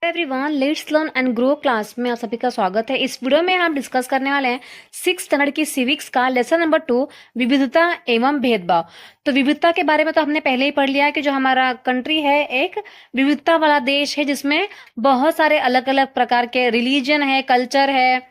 Everyone, let's learn and grow class में आप सभी का स्वागत है। इस वीडियो में हम डिस्कस करने वाले हैं 6th स्टैंडर्ड की सिविक्स का लेसन नंबर 2, विविधता एवं भेदभाव। तो विविधता के बारे में तो हमने पहले ही पढ़ लिया है कि जो हमारा कंट्री है एक विविधता वाला देश है, जिसमें बहुत सारे अलग अलग प्रकार के रिलीजन है, कल्चर है,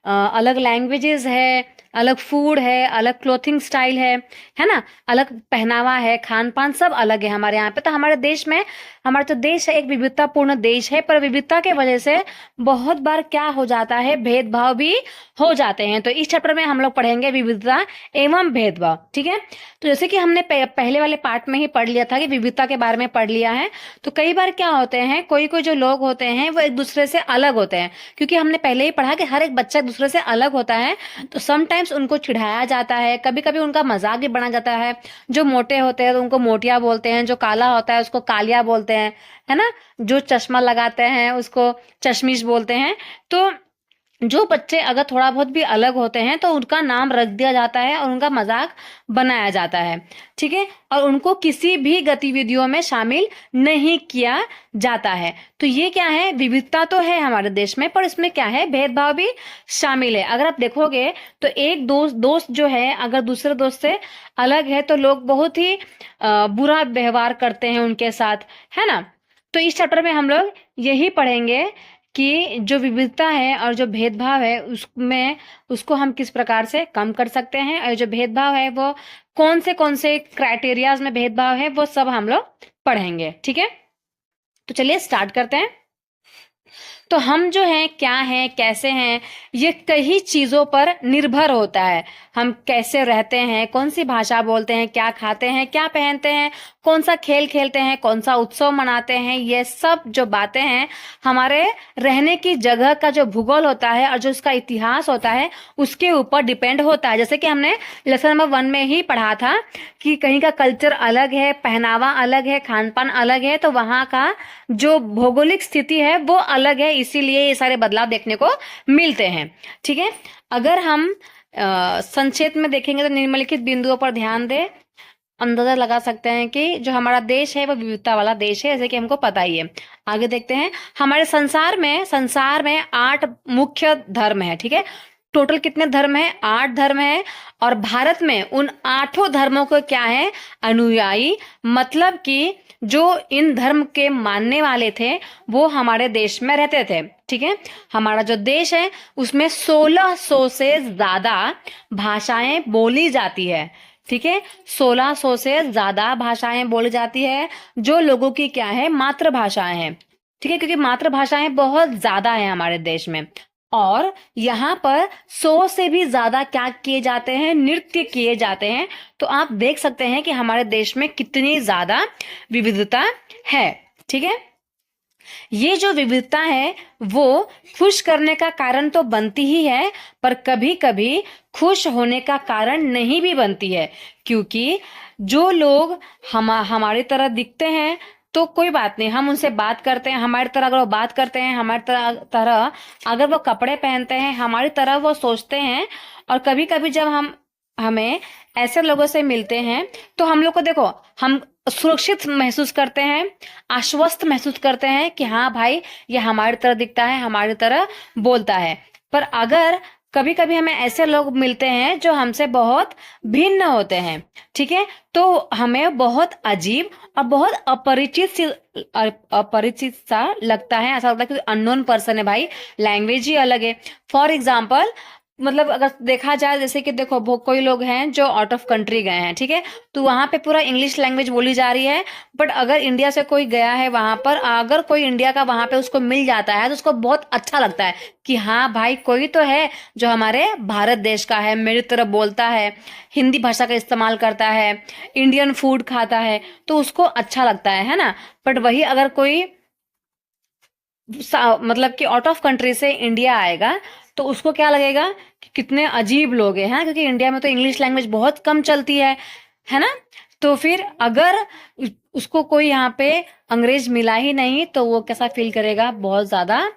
अलग लैंग्वेजेस है, अलग फूड है, अलग क्लोथिंग स्टाइल है ना, अलग पहनावा है, खान पान सब अलग है हमारे यहाँ पे। तो हमारे देश में, हमारा जो देश है एक विविधतापूर्ण देश है, पर विविधता के वजह से बहुत बार क्या हो जाता है, भेदभाव भी हो जाते हैं। तो इस चैप्टर में हम लोग पढ़ेंगे विविधता एवं भेदभाव। ठीक है, तो जैसे कि हमने पहले वाले पार्ट में ही पढ़ लिया था कि विविधता के बारे में पढ़ लिया है। तो कई बार क्या होते हैं, कोई कोई जो लोग होते हैं वो एक दूसरे से अलग होते हैं, क्योंकि हमने पहले ही पढ़ा कि हर एक बच्चा एक दूसरे से अलग होता है। तो समटाइम्स उनको चिढ़ाया जाता है, कभी कभी उनका मजाक भी बना जाता है। जो मोटे होते हैं तो उनको मोटिया बोलते हैं, जो काला होता है उसको कालिया बोलते हैं, है ना। जो चश्मा लगाते हैं उसको चश्मिश बोलते हैं। तो जो बच्चे अगर थोड़ा बहुत भी अलग होते हैं तो उनका नाम रख दिया जाता है और उनका मजाक बनाया जाता है। ठीक है, और उनको किसी भी गतिविधियों में शामिल नहीं किया जाता है। तो ये क्या है, विविधता तो है हमारे देश में, पर इसमें क्या है, भेदभाव भी शामिल है। अगर आप देखोगे तो एक दोस्त जो है अगर दूसरे दोस्त से अलग है तो लोग बहुत ही बुरा व्यवहार करते हैं उनके साथ, है ना। तो इस चैप्टर में हम लोग यही पढ़ेंगे कि जो विविधता है और जो भेदभाव है उसमें, उसको हम किस प्रकार से कम कर सकते हैं, और जो भेदभाव है वो कौन से क्राइटेरियाज में भेदभाव है वो सब हम लोग पढ़ेंगे। ठीक है, तो चलिए स्टार्ट करते हैं। तो हम जो हैं, क्या हैं, कैसे हैं, ये कई चीजों पर निर्भर होता है। हम कैसे रहते हैं, कौन सी भाषा बोलते हैं, क्या खाते हैं, क्या पहनते हैं, कौन सा खेल खेलते हैं, कौन सा उत्सव मनाते हैं, ये सब जो बातें हैं हमारे रहने की जगह का जो भूगोल होता है और जो उसका इतिहास होता है उसके ऊपर डिपेंड होता है। जैसे कि हमने लेसन नंबर 1 में ही पढ़ा था कि कहीं का कल्चर अलग है, पहनावा अलग है, खान पान अलग है, तो वहाँ का जो भौगोलिक स्थिति है वो अलग है, इसीलिए ये सारे बदलाव देखने को मिलते हैं। ठीक है, अगर हम संक्षेप में देखेंगे तो निम्नलिखित बिंदुओं पर ध्यान दें, अंदाजा लगा सकते हैं कि जो हमारा देश है वो विविधता वाला देश है, जैसे कि हमको पता ही है। आगे देखते हैं, हमारे संसार में 8 मुख्य धर्म है। ठीक है, टोटल कितने धर्म है, 8 धर्म है। और भारत में उन 8 धर्मों को क्या है, अनुयायी, मतलब कि जो इन धर्म के मानने वाले थे वो हमारे देश में रहते थे। ठीक है, हमारा जो देश है उसमें 1600 से ज्यादा भाषाएं बोली जाती है। ठीक है, 1600 से ज्यादा भाषाएं बोली जाती है, जो लोगों की क्या है, मातृभाषाएं हैं। ठीक है, क्योंकि मातृभाषाएं बहुत ज्यादा है हमारे देश में। और यहाँ पर 100 से भी ज्यादा क्या किए जाते हैं, नृत्य किए जाते हैं। तो आप देख सकते हैं कि हमारे देश में कितनी ज्यादा विविधता है। ठीक है, ये जो विविधता है वो खुश करने का कारण तो बनती ही है, पर कभी कभी खुश होने का कारण नहीं भी बनती है। क्योंकि जो लोग हमारी तरह दिखते हैं तो कोई बात नहीं, हम उनसे बात करते हैं हमारी तरह, अगर वो बात करते हैं हमारी तरह अगर वो कपड़े पहनते हैं हमारी तरह वो सोचते हैं। और कभी कभी जब हमें ऐसे लोगों से मिलते हैं तो हम लोग को देखो, हम सुरक्षित महसूस करते हैं, आश्वस्त महसूस करते हैं कि हाँ भाई ये हमारी तरह दिखता है, हमारी तरह बोलता है। पर अगर कभी कभी हमें ऐसे लोग मिलते हैं जो हमसे बहुत भिन्न होते हैं, ठीक है, तो हमें बहुत अजीब और बहुत अपरिचित सा लगता है। ऐसा लगता है कि अननोन पर्सन है भाई, लैंग्वेज ही अलग है। फॉर एग्जाम्पल, मतलब अगर देखा जाए, जैसे कि देखो कोई लोग हैं जो आउट ऑफ कंट्री गए हैं, ठीक है, तो वहां पे पूरा इंग्लिश लैंग्वेज बोली जा रही है। बट अगर इंडिया से कोई गया है वहां पर, अगर कोई इंडिया का वहां पे उसको मिल जाता है तो उसको बहुत अच्छा लगता है कि हाँ भाई कोई तो है जो हमारे भारत देश का है, मेरी तरह बोलता है, हिंदी भाषा का इस्तेमाल करता है, इंडियन फूड खाता है, तो उसको अच्छा लगता है ना। बट वही अगर कोई मतलब कि आउट ऑफ कंट्री से इंडिया आएगा तो उसको क्या लगेगा कि कितने अजीब लोग हैं, क्योंकि इंडिया में तो इंग्लिश लैंग्वेज बहुत कम चलती है ना। तो फिर अगर उसको कोई यहाँ पे अंग्रेज मिला ही नहीं तो वो कैसा फील करेगा, बहुत ज्यादा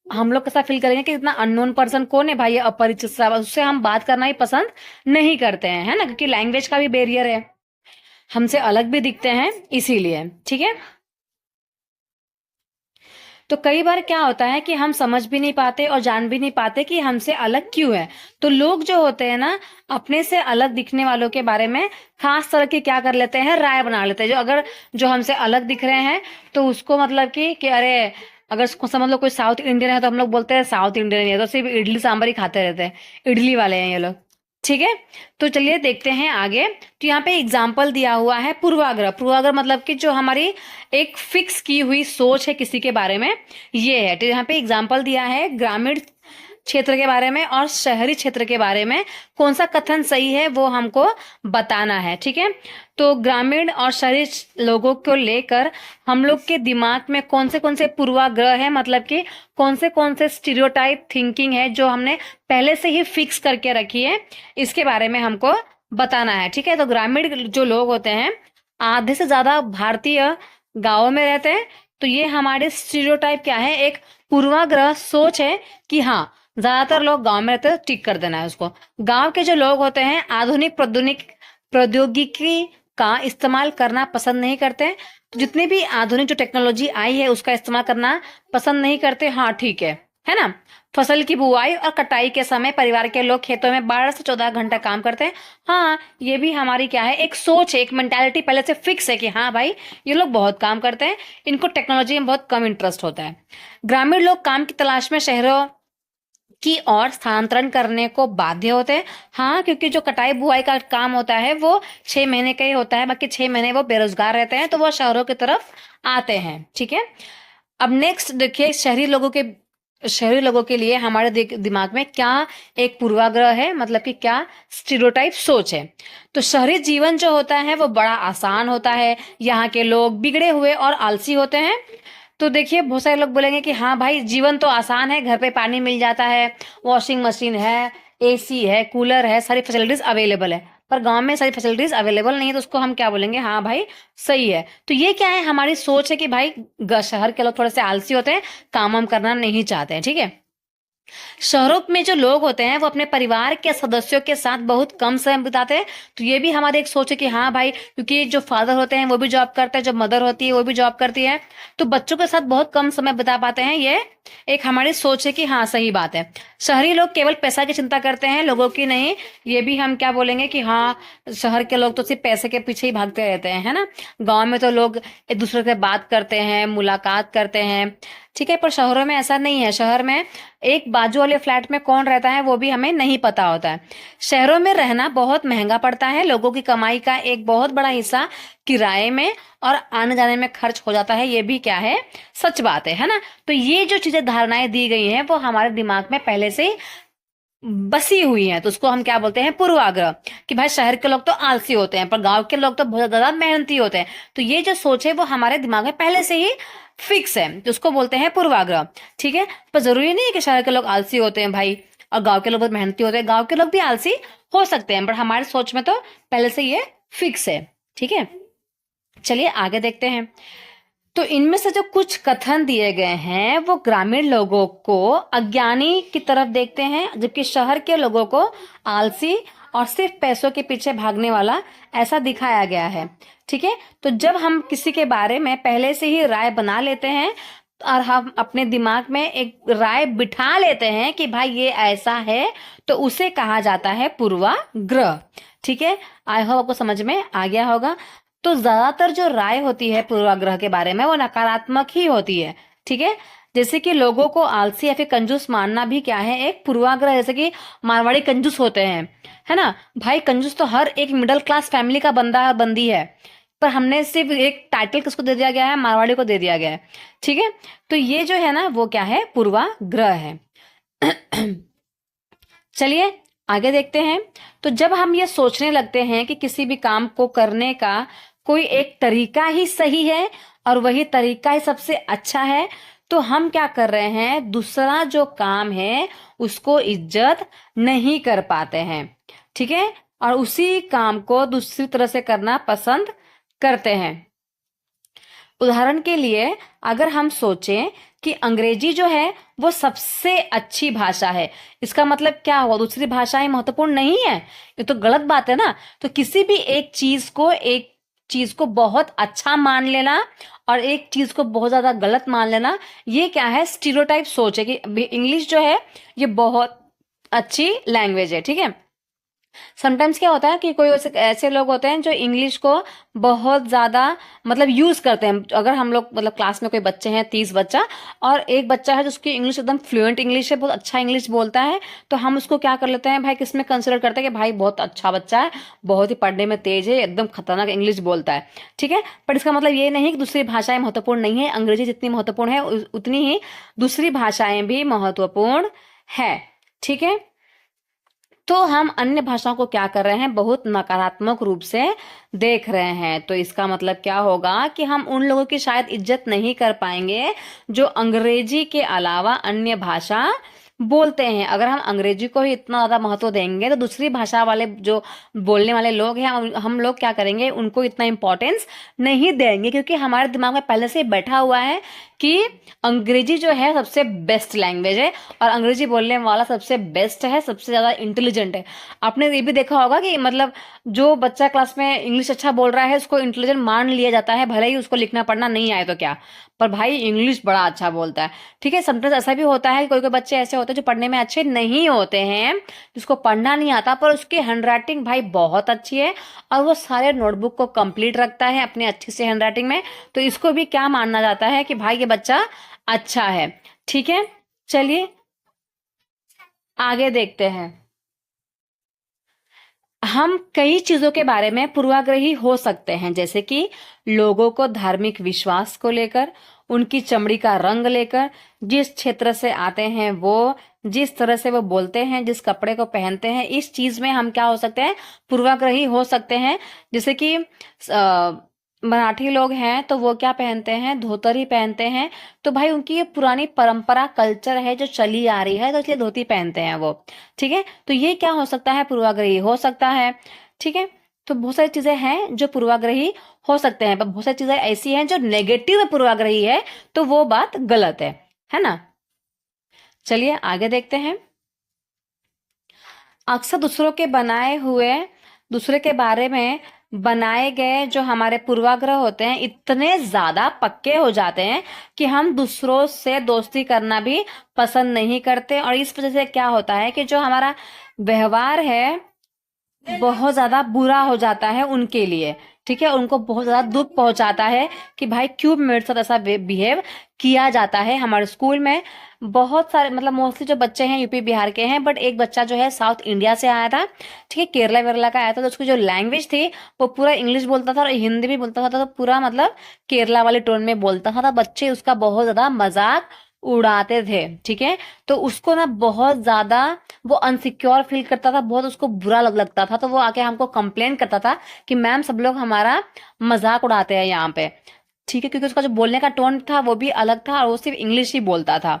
हम लोग कैसा फील करेंगे कि इतना अननोन पर्सन कौन है भाई, ये अपरिचित सा, उससे हम बात करना ही पसंद नहीं करते हैं, है ना, क्योंकि लैंग्वेज का भी बैरियर है, हमसे अलग भी दिखते हैं इसीलिए। ठीक है, तो कई बार क्या होता है कि हम समझ भी नहीं पाते और जान भी नहीं पाते कि हमसे अलग क्यों है। तो लोग जो होते हैं ना, अपने से अलग दिखने वालों के बारे में खास तरह की क्या कर लेते हैं, राय बना लेते हैं। जो हमसे अलग दिख रहे हैं तो उसको मतलब कि अरे, अगर समझ लो कोई साउथ इंडियन है तो हम लोग बोलते हैं साउथ इंडियन है, तो सिर्फ इडली सांभर ही खाते रहते हैं, इडली वाले हैं ये लोग। ठीक है, तो चलिए देखते हैं आगे। तो यहाँ पे एग्जाम्पल दिया हुआ है पूर्वाग्रह। पूर्वाग्रह मतलब कि जो हमारी एक फिक्स की हुई सोच है किसी के बारे में, ये है। तो यहाँ पे एग्जाम्पल दिया है ग्रामीण क्षेत्र के बारे में और शहरी क्षेत्र के बारे में। कौन सा कथन सही है वो हमको बताना है। ठीक है, तो ग्रामीण और शहरी लोगों को लेकर हम लोग के दिमाग में कौन से पूर्वाग्रह है, मतलब कि कौन से स्टीरियोटाइप थिंकिंग है जो हमने पहले से ही फिक्स करके रखी है, इसके बारे में हमको बताना है। ठीक है, तो ग्रामीण जो लोग होते हैं, आधे से ज्यादा भारतीय गांवों में रहते हैं। तो ये हमारे स्टीरियोटाइप क्या है, एक पूर्वाग्रह सोच है कि हाँ, ज्यादातर लोग गांव में रहते हैं, टिक कर देना है उसको। गांव के जो लोग होते हैं आधुनिक प्रौद्योगिकी का इस्तेमाल करना पसंद नहीं करते। तो जितनी भी आधुनिक जो टेक्नोलॉजी आई है उसका इस्तेमाल करना पसंद नहीं करते। हाँ ठीक है ना। फसल की बुआई और कटाई के समय परिवार के लोग खेतों में 12 से 14 घंटा काम करते हैं। हाँ, ये भी हमारी क्या है, एक सोच है, एक मेंटालिटी पहले से फिक्स है कि हाँ भाई ये लोग बहुत काम करते हैं, इनको टेक्नोलॉजी में बहुत कम इंटरेस्ट होता है। ग्रामीण लोग काम की तलाश में शहरों की ओर स्थानांतरण करने को बाध्य होते हैं। हाँ, क्योंकि जो कटाई बुआई का काम होता है वो 6 महीने का ही होता है, बाकी 6 महीने वो बेरोजगार रहते हैं, तो वो शहरों की तरफ आते हैं। ठीक है, अब नेक्स्ट देखिए, शहरी लोगों के लिए हमारे दिमाग में क्या एक पूर्वाग्रह है, मतलब कि क्या स्टीरियोटाइप सोच है। तो शहरी जीवन जो होता है वो बड़ा आसान होता है, यहाँ के लोग बिगड़े हुए और आलसी होते हैं। तो देखिए, बहुत सारे लोग बोलेंगे कि हाँ भाई जीवन तो आसान है, घर पे पानी मिल जाता है, वॉशिंग मशीन है, एसी है, कूलर है, सारी फैसिलिटीज अवेलेबल है। पर गांव में सारी फैसिलिटीज अवेलेबल नहीं है, तो उसको हम क्या बोलेंगे, हाँ भाई सही है। तो ये क्या है, हमारी सोच है कि भाई शहर के लोग थोड़े से आलसी होते हैं, काम वाम करना नहीं चाहते हैं। ठीक है, शहरों में जो लोग होते हैं वो अपने परिवार के सदस्यों के साथ बहुत कम समय बिताते हैं। तो ये भी हमारी एक सोच है कि हाँ भाई, क्योंकि जो फादर होते हैं वो भी जॉब करते हैं, जो मदर होती है वो भी जॉब करती है, तो बच्चों के साथ बहुत कम समय बिता पाते हैं। ये एक हमारी सोच है कि हाँ सही बात है। शहरी लोग केवल पैसा की चिंता करते हैं, लोगों की नहीं। ये भी हम क्या बोलेंगे कि हाँ, शहर के लोग तो सिर्फ पैसे के पीछे ही भागते रहते हैं, है ना। गाँव में तो लोग एक दूसरे से बात करते हैं, मुलाकात करते हैं। ठीक है, पर शहरों में ऐसा नहीं है। शहर में एक बाजू वाले फ्लैट में कौन रहता है वो भी हमें नहीं पता होता है। शहरों में रहना बहुत महंगा पड़ता है, लोगों की कमाई का एक बहुत बड़ा हिस्सा किराए में और आने जाने में खर्च हो जाता है। ये भी क्या है, सच बात है ना। तो ये जो चीजें धारणाएं दी गई हैं वो हमारे दिमाग में पहले से बसी हुई है, तो उसको हम क्या बोलते हैं, पूर्वाग्रह। कि भाई शहर के लोग तो आलसी होते हैं पर गांव के लोग तो बहुत ज्यादा मेहनती होते हैं। तो ये जो सोच है वो हमारे दिमाग में पहले से ही फिक्स है, तो उसको बोलते हैं पूर्वाग्रह। ठीक है, पर जरूरी नहीं है कि शहर के लोग आलसी होते हैं भाई और गांव के लोग बहुत मेहनती होते हैं। गांव के लोग भी आलसी हो सकते हैं, पर हमारी सोच में तो पहले से ये फिक्स है। ठीक है, चलिए आगे देखते हैं। तो इनमें से जो कुछ कथन दिए गए हैं वो ग्रामीण लोगों को अज्ञानी की तरफ देखते हैं, जबकि शहर के लोगों को आलसी और सिर्फ पैसों के पीछे भागने वाला ऐसा दिखाया गया है। ठीक है, तो जब हम किसी के बारे में पहले से ही राय बना लेते हैं और हम अपने दिमाग में एक राय बिठा लेते हैं कि भाई ये ऐसा है, तो उसे कहा जाता है पूर्वाग्रह। ठीक है, आई होप आपको समझ में आ गया होगा। तो ज्यादातर जो राय होती है पूर्वाग्रह के बारे में वो नकारात्मक ही होती है। ठीक है, जैसे कि लोगों को आलसी या फिर कंजूस मानना भी क्या है, एक पूर्वाग्रह। जैसे कि मारवाड़ी कंजूस होते हैं, है ना भाई। कंजूस तो हर एक मिडिल क्लास फैमिली का बंदा बंदी है, पर हमने सिर्फ एक टाइटल किसको दे दिया गया है, मारवाड़ी को दे दिया गया है। ठीक है, तो ये जो है ना वो क्या है, पूर्वाग्रह है। चलिए आगे देखते हैं। तो जब हम ये सोचने लगते हैं कि किसी भी काम को करने का कोई एक तरीका ही सही है और वही तरीका ही सबसे अच्छा है, तो हम क्या कर रहे हैं, दूसरा जो काम है उसको इज्जत नहीं कर पाते हैं। ठीक है, और उसी काम को दूसरी तरह से करना पसंद करते हैं। उदाहरण के लिए अगर हम सोचें कि अंग्रेजी जो है वो सबसे अच्छी भाषा है, इसका मतलब क्या हुआ, दूसरी भाषाएं महत्वपूर्ण नहीं है, ये तो गलत बात है ना। तो किसी भी एक चीज को एक चीज को बहुत अच्छा मान लेना और एक चीज को बहुत ज्यादा गलत मान लेना, ये क्या है, स्टीरियोटाइप सोच है कि इंग्लिश जो है ये बहुत अच्छी लैंग्वेज है, ठीक है। समटाइम्स क्या होता है कि कोई ऐसे ऐसे लोग होते हैं जो इंग्लिश को बहुत ज्यादा मतलब यूज करते हैं। अगर हम लोग मतलब क्लास में कोई बच्चे हैं 30 बच्चा और एक बच्चा है जिसकी इंग्लिश एकदम फ्लुएंट इंग्लिश है, बहुत अच्छा इंग्लिश बोलता है, तो हम उसको क्या कर लेते हैं भाई, किसमें कंसिडर करते हैं कि भाई बहुत अच्छा बच्चा है, बहुत ही पढ़ने में तेज है, एकदम खतरनाक इंग्लिश बोलता है, ठीक है। पर इसका मतलब ये नहीं कि दूसरी भाषाएं महत्वपूर्ण नहीं है। अंग्रेजी जितनी महत्वपूर्ण है उतनी ही दूसरी भाषाएं भी महत्वपूर्ण है, ठीक है। तो हम अन्य भाषाओं को क्या कर रहे हैं, बहुत नकारात्मक रूप से देख रहे हैं। तो इसका मतलब क्या होगा कि हम उन लोगों की शायद इज्जत नहीं कर पाएंगे जो अंग्रेजी के अलावा अन्य भाषा बोलते हैं। अगर हम अंग्रेजी को ही इतना ज्यादा महत्व देंगे तो दूसरी भाषा वाले जो बोलने वाले लोग हैं हम लोग क्या करेंगे, उनको इतना इंपॉर्टेंस नहीं देंगे, क्योंकि हमारे दिमाग में पहले से ही बैठा हुआ है कि अंग्रेजी जो है सबसे बेस्ट लैंग्वेज है और अंग्रेजी बोलने वाला सबसे बेस्ट है, सबसे ज्यादा इंटेलिजेंट है। आपने ये भी देखा होगा कि मतलब जो बच्चा क्लास में इंग्लिश अच्छा बोल रहा है उसको इंटेलिजेंट मान लिया जाता है, भले ही उसको लिखना पढ़ना नहीं आए तो क्या, पर भाई इंग्लिश बड़ा अच्छा बोलता है, ठीक है। समटाइम्स ऐसा भी होता है कि कोई कोई बच्चे ऐसे होते हैं जो पढ़ने में अच्छे नहीं होते हैं, जिसको पढ़ना नहीं आता, पर उसकी हैंडराइटिंग भाई बहुत अच्छी है और वो सारे नोटबुक को कंप्लीट रखता है अपनी अच्छी से हैंडराइटिंग में, तो इसको भी क्या मानना जाता है कि भाई ये बच्चा अच्छा है, ठीक है। चलिए आगे देखते हैं। हम कई चीजों के बारे में पूर्वाग्रही हो सकते हैं, जैसे कि लोगों को धार्मिक विश्वास को लेकर, उनकी चमड़ी का रंग लेकर, जिस क्षेत्र से आते हैं वो, जिस तरह से वो बोलते हैं, जिस कपड़े को पहनते हैं, इस चीज में हम क्या हो सकते हैं, पूर्वाग्रही हो सकते हैं। जैसे कि मराठी लोग हैं तो वो क्या पहनते हैं, धोतर ही पहनते हैं, तो भाई उनकी ये पुरानी परंपरा कल्चर है जो चली आ रही है, तो इसलिए धोती पहनते हैं वो, ठीक है। तो ये क्या हो सकता है, पूर्वाग्रही हो सकता है, ठीक है। तो बहुत सारी चीजें हैं जो पूर्वाग्रही हो सकते हैं, पर बहुत सारी चीजें ऐसी हैं जो नेगेटिव में पूर्वाग्रही है, तो वो बात गलत है ना। चलिए आगे देखते हैं। अक्सर दूसरे के बारे में बनाए गए जो हमारे पूर्वाग्रह होते हैं इतने ज्यादा पक्के हो जाते हैं कि हम दूसरों से दोस्ती करना भी पसंद नहीं करते, और इस वजह से क्या होता है कि जो हमारा व्यवहार है बहुत ज्यादा बुरा हो जाता है उनके लिए, ठीक है। उनको बहुत ज्यादा दुख पहुंचाता है कि भाई क्यों मेरे साथ ऐसा बिहेव किया जाता है। हमारे स्कूल में बहुत सारे मतलब मोस्टली जो बच्चे हैं यूपी बिहार के हैं, बट एक बच्चा जो है साउथ इंडिया से आया था, ठीक है, केरला वेरला का आया था, तो उसकी जो लैंग्वेज थी वो पूरा इंग्लिश बोलता था और हिंदी भी बोलता था, तो पूरा मतलब केरला वाले टोन में बोलता था, तो बच्चे उसका बहुत ज्यादा मजाक उड़ाते थे, ठीक है। तो उसको ना बहुत ज्यादा वो अनसिक्योर फील करता था, बहुत उसको बुरा लगता था, तो वो आके हमको कंप्लेन करता था कि मैम सब लोग हमारा मजाक उड़ाते हैं यहाँ पे, ठीक है, क्योंकि उसका जो बोलने का टोन था वो भी अलग था और वो सिर्फ इंग्लिश ही बोलता था,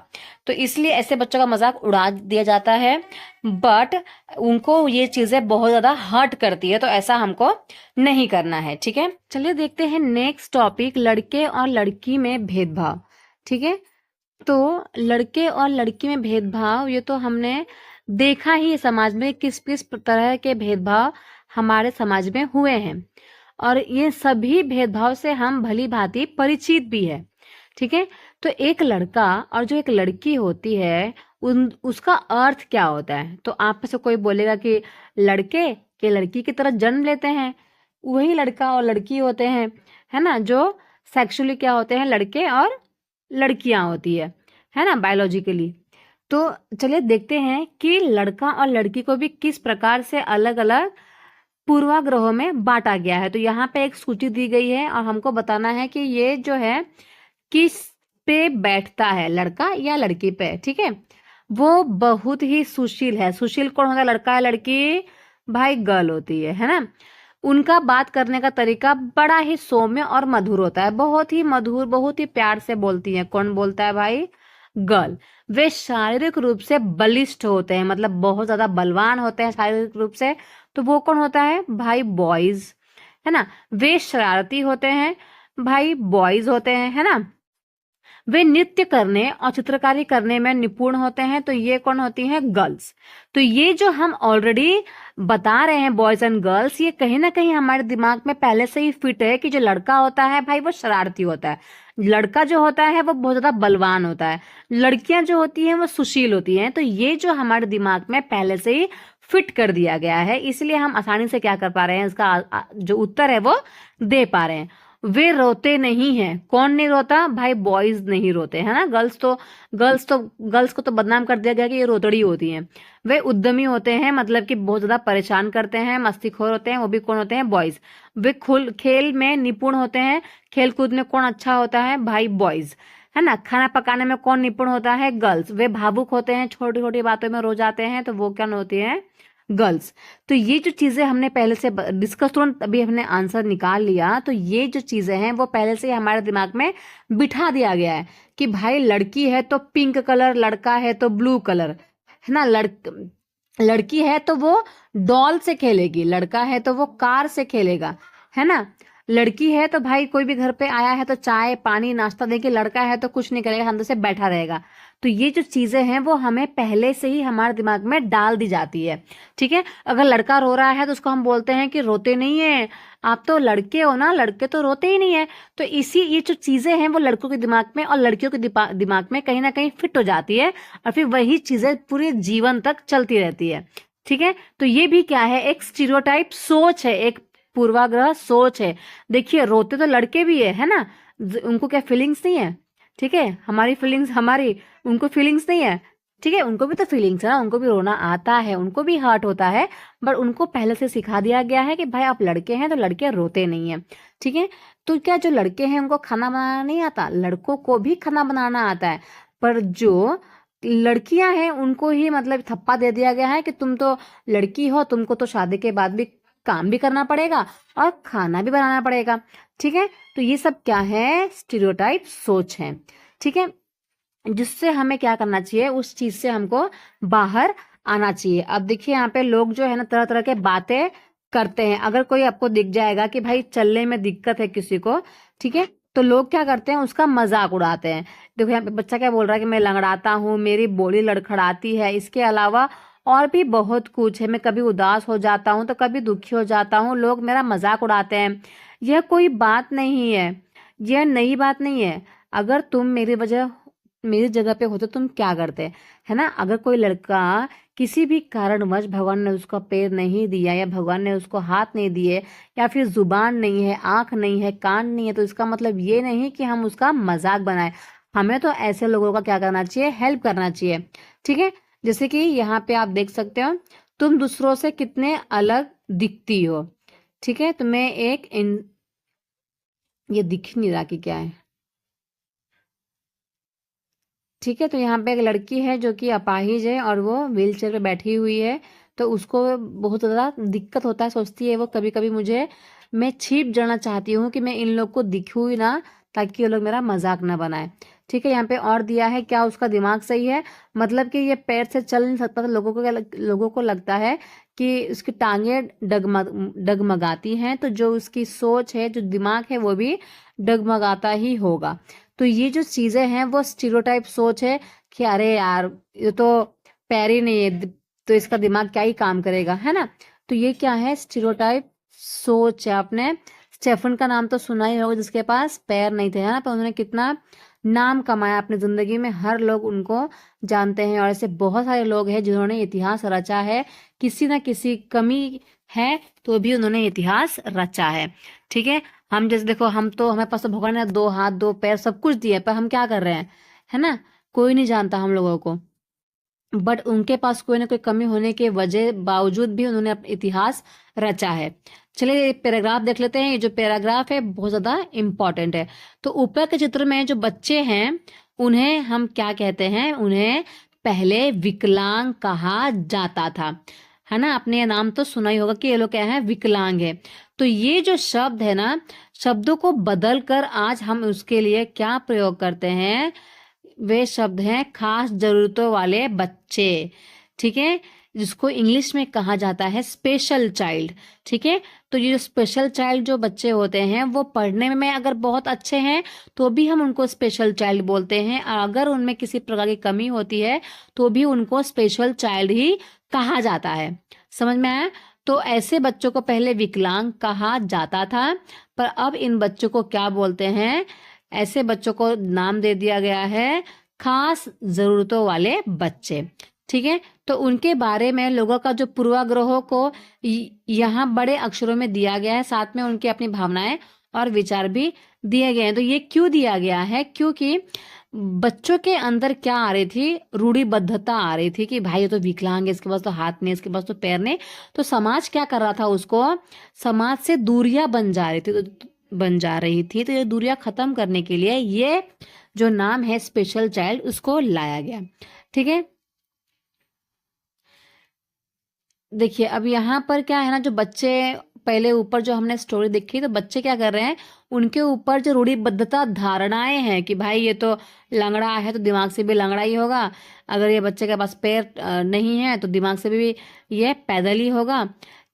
तो इसलिए ऐसे बच्चों का मजाक उड़ा दिया जाता है। बट उनको ये चीजें बहुत ज्यादा हर्ट करती है, तो ऐसा हमको नहीं करना है, ठीक है। चलिए देखते हैं नेक्स्ट टॉपिक, लड़के और लड़की में भेदभाव, ठीक है। तो लड़के और लड़की में भेदभाव ये तो हमने देखा ही समाज में किस किस तरह के भेदभाव हमारे समाज में हुए हैं, और ये सभी भेदभाव से हम भली भांति परिचित भी है, ठीक है। तो एक लड़का और जो एक लड़की होती है उसका अर्थ क्या होता है, तो आप में से कोई बोलेगा कि लड़के के लड़की की तरह जन्म लेते हैं, वही लड़का और लड़की होते हैं, है ना, जो सेक्सुअली क्या होते हैं, लड़के और लड़कियां होती है ना, बायोलॉजिकली। तो चलिए देखते हैं कि लड़का और लड़की को भी किस प्रकार से अलग अलग पूर्वाग्रहों में बांटा गया है। तो यहाँ पे एक सूची दी गई है और हमको बताना है कि ये जो है किस पे बैठता है, लड़का या लड़की पे, ठीक है। वो बहुत ही सुशील है। सुशील कौन होता है, लड़का या लड़की, भाई गर्ल होती है ना। उनका बात करने का तरीका बड़ा ही सौम्य और मधुर होता है, बहुत ही मधुर, बहुत ही प्यार से बोलती है। कौन बोलता है भाई, गर्ल। वे शारीरिक रूप से बलिष्ठ होते हैं, मतलब बहुत ज्यादा बलवान होते हैं शारीरिक रूप से, तो वो कौन होता है भाई, बॉयज, है ना। वे शरारती होते हैं, भाई बॉयज होते हैं, है ना। वे नृत्य करने और चित्रकारी करने में निपुण होते हैं। तो ये कौन होती हैं? गर्ल्स। तो ये जो हम ऑलरेडी बता रहे हैं बॉयज एंड गर्ल्स, ये कहीं ना कहीं हमारे दिमाग में पहले से ही फिट है कि जो लड़का होता है भाई वो शरारती होता है, लड़का जो होता है वो बहुत ज्यादा बलवान होता है, लड़कियां जो होती हैं वो सुशील होती हैं। तो ये जो हमारे दिमाग में पहले से ही फिट कर दिया गया है, इसलिए हम आसानी से क्या कर पा रहे हैं, इसका जो उत्तर है वो दे पा रहे हैं। वे रोते नहीं हैं। कौन नहीं रोता भाई? बॉयज नहीं रोते, है ना। गर्ल्स को तो बदनाम कर दिया गया कि ये रोतड़ी होती हैं। वे उद्यमी होते हैं, मतलब कि बहुत ज्यादा परेशान करते हैं, मस्तीखोर होते हैं, वो भी कौन होते हैं? बॉयज। वे खेल में निपुण होते हैं। खेल कूद में कौन अच्छा होता है भाई? बॉयज, है ना। खाना पकाने में कौन निपुण होता है? गर्ल्स। वे भावुक होते हैं, छोटी छोटी बातों में रो जाते हैं, तो वो क्या होती है? गर्ल्स। तो ये जो चीजें हमने पहले से डिस्कस, तुरंत अभी हमने आंसर निकाल लिया, तो ये जो चीजें हैं वो पहले से हमारे दिमाग में बिठा दिया गया है कि भाई लड़की है तो पिंक कलर, लड़का है तो ब्लू कलर, है ना। लड़की है तो वो डॉल से खेलेगी, लड़का है तो वो कार से खेलेगा, है ना। लड़की है तो भाई कोई भी घर पे आया है तो चाय पानी नाश्ता देके, लड़का है तो कुछ नहीं करेगा, अंदर से बैठा रहेगा। तो ये जो चीजें हैं वो हमें पहले से ही हमारे दिमाग में डाल दी जाती है, ठीक है। अगर लड़का रो रहा है तो उसको हम बोलते हैं कि रोते नहीं है, आप तो लड़के हो ना, लड़के तो रोते ही नहीं है। तो इसी ये जो चीजें हैं वो लड़कों के दिमाग में और लड़कियों के दिमाग में कहीं ना कहीं फिट हो जाती है, और फिर वही चीजें पूरे जीवन तक चलती रहती है, ठीक है। तो ये भी क्या है? एक स्टीरियोटाइप सोच है, एक पूर्वाग्रह सोच है। देखिए रोते तो लड़के भी है ना। उनको क्या फीलिंग्स नहीं है? ठीक है, हमारी फीलिंग्स हमारी, उनको फीलिंग्स नहीं है, ठीक है। उनको भी तो फीलिंग्स है ना, उनको भी रोना आता है, उनको भी हर्ट होता है, बट उनको पहले से सिखा दिया गया है कि भाई आप लड़के हैं तो लड़के रोते नहीं है, ठीक है। तो क्या जो लड़के हैं उनको खाना बनाना नहीं आता? लड़कों को भी खाना बनाना आता है, पर जो लड़कियां हैं उनको ही मतलब थप्पा दे दिया गया है कि तुम तो लड़की हो, तुमको तो शादी के बाद भी काम भी करना पड़ेगा और खाना भी बनाना पड़ेगा, ठीक है। तो ये सब क्या है? स्टीरियोटाइप सोच है, ठीक है। जिससे हमें क्या करना चाहिए, उस चीज से हमको बाहर आना चाहिए। अब देखिए यहाँ पे लोग जो है ना तरह तरह के बातें करते हैं। अगर कोई आपको दिख जाएगा कि भाई चलने में दिक्कत है किसी को, ठीक है, तो लोग क्या करते हैं? उसका मजाक उड़ाते हैं। देखो यहाँ पे बच्चा क्या बोल रहा है कि मैं लंगड़ाता हूँ, मेरी बॉडी लड़खड़ाती है, इसके अलावा और भी बहुत कुछ है, मैं कभी उदास हो जाता हूँ तो कभी दुखी हो जाता हूँ, लोग मेरा मजाक उड़ाते हैं। यह कोई बात नहीं है, यह नई बात नहीं है। अगर तुम मेरी जगह पे होते तुम क्या करते, है ना। अगर कोई लड़का किसी भी कारणवश भगवान ने उसको पैर नहीं दिया, या भगवान ने उसको हाथ नहीं दिए, या फिर जुबान नहीं है, आंख नहीं है, कान नहीं है, तो इसका मतलब ये नहीं कि हम उसका मजाक बनाए। हमें तो ऐसे लोगों का क्या करना चाहिए? हेल्प करना चाहिए, ठीक है। जैसे कि यहाँ पे आप देख सकते हो, तुम दूसरों से कितने अलग दिखती हो, ठीक है। तुम्हें ये दिख नहीं रहा कि क्या है, ठीक है। तो यहाँ पे एक लड़की है जो कि अपाहिज है और वो व्हील चेयर पे बैठी हुई है, तो उसको बहुत ज़्यादा दिक्कत होता है। सोचती है वो कभी कभी मुझे, मैं छिप जाना चाहती हूँ कि मैं इन लोग को दिखूँ ही ना, ताकि ये लोग मेरा मजाक ना बनाए, ठीक है। यहाँ पे और दिया है, क्या उसका दिमाग सही है? मतलब कि ये पैर से चल नहीं सकता, तो लोगों को लगता है कि उसकी टांगे डगमगाती हैं, तो जो उसकी सोच है, जो दिमाग है, वो भी डगमगाता ही होगा। तो ये जो चीजें हैं वो स्टीरियोटाइप सोच है कि अरे यार ये तो पैर ही नहीं है, तो इसका दिमाग क्या ही काम करेगा, है ना। तो ये क्या है? स्टीरियोटाइप सोच है। आपने स्टेफन का नाम तो सुना ही होगा, जिसके पास पैर नहीं थे, है ना, पर उन्होंने कितना नाम कमाया अपनी जिंदगी में, हर लोग उनको जानते हैं। और ऐसे बहुत सारे लोग हैं जिन्होंने इतिहास रचा है, किसी ना किसी कमी है तो भी उन्होंने इतिहास रचा है, ठीक है। हम जैसे देखो, हमें पास तो भगवान ने दो हाथ दो पैर सब कुछ दिए, पर हम क्या कर रहे हैं, है ना। कोई नहीं जानता हम लोगों को, बट उनके पास कोई ना कोई कमी होने के वजह बावजूद भी उन्होंने अपना इतिहास रचा है। चलिए ये पैराग्राफ देख लेते हैं। ये जो पैराग्राफ है बहुत ज्यादा इंपॉर्टेंट है। तो ऊपर के चित्र में जो बच्चे हैं उन्हें हम क्या कहते हैं? उन्हें पहले विकलांग कहा जाता था, है ना। आपने ये नाम तो सुना ही होगा कि ये लोग क्या है? विकलांग है। तो ये जो शब्द है ना, शब्दों को बदल कर आज हम उसके लिए क्या प्रयोग करते हैं? वे शब्द हैं खास जरूरतों वाले बच्चे, ठीक है। जिसको इंग्लिश में कहा जाता है स्पेशल चाइल्ड। ठीक है, तो ये जो स्पेशल चाइल्ड जो बच्चे होते हैं वो पढ़ने में अगर बहुत अच्छे हैं तो भी हम उनको स्पेशल चाइल्ड बोलते हैं, और अगर उनमें किसी प्रकार की कमी होती है तो भी उनको स्पेशल चाइल्ड ही कहा जाता है। समझ में आया? तो ऐसे बच्चों को पहले विकलांग कहा जाता था, पर अब इन बच्चों को क्या बोलते हैं? ऐसे बच्चों को नाम दे दिया गया है खास जरूरतों वाले बच्चे। ठीक है, तो उनके बारे में लोगों का जो पूर्वाग्रहों को यहाँ बड़े अक्षरों में दिया गया है, साथ में उनकी अपनी भावनाएं और विचार भी दिए गए हैं। तो ये क्यों दिया गया है? क्योंकि बच्चों के अंदर क्या आ रही थी? रूढ़िबद्धता आ रही थी कि भाई ये तो विकलांग है, इसके पास तो हाथ नहीं, इसके पास तो पैर नहीं। तो समाज क्या कर रहा था? उसको समाज से दूरियां बन जा रही थी। तो ये दूरियां खत्म करने के लिए ये जो नाम है स्पेशल चाइल्ड उसको लाया गया। ठीक है, देखिए अब यहाँ पर क्या है ना, जो बच्चे पहले ऊपर जो हमने स्टोरी देखी, तो बच्चे क्या कर रहे हैं, उनके ऊपर जो रूढ़िबद्धता धारणाएं हैं कि भाई ये तो लंगड़ा है तो दिमाग से भी लंगड़ा ही होगा, अगर ये बच्चे के पास पैर नहीं है तो दिमाग से भी ये पैदल ही होगा।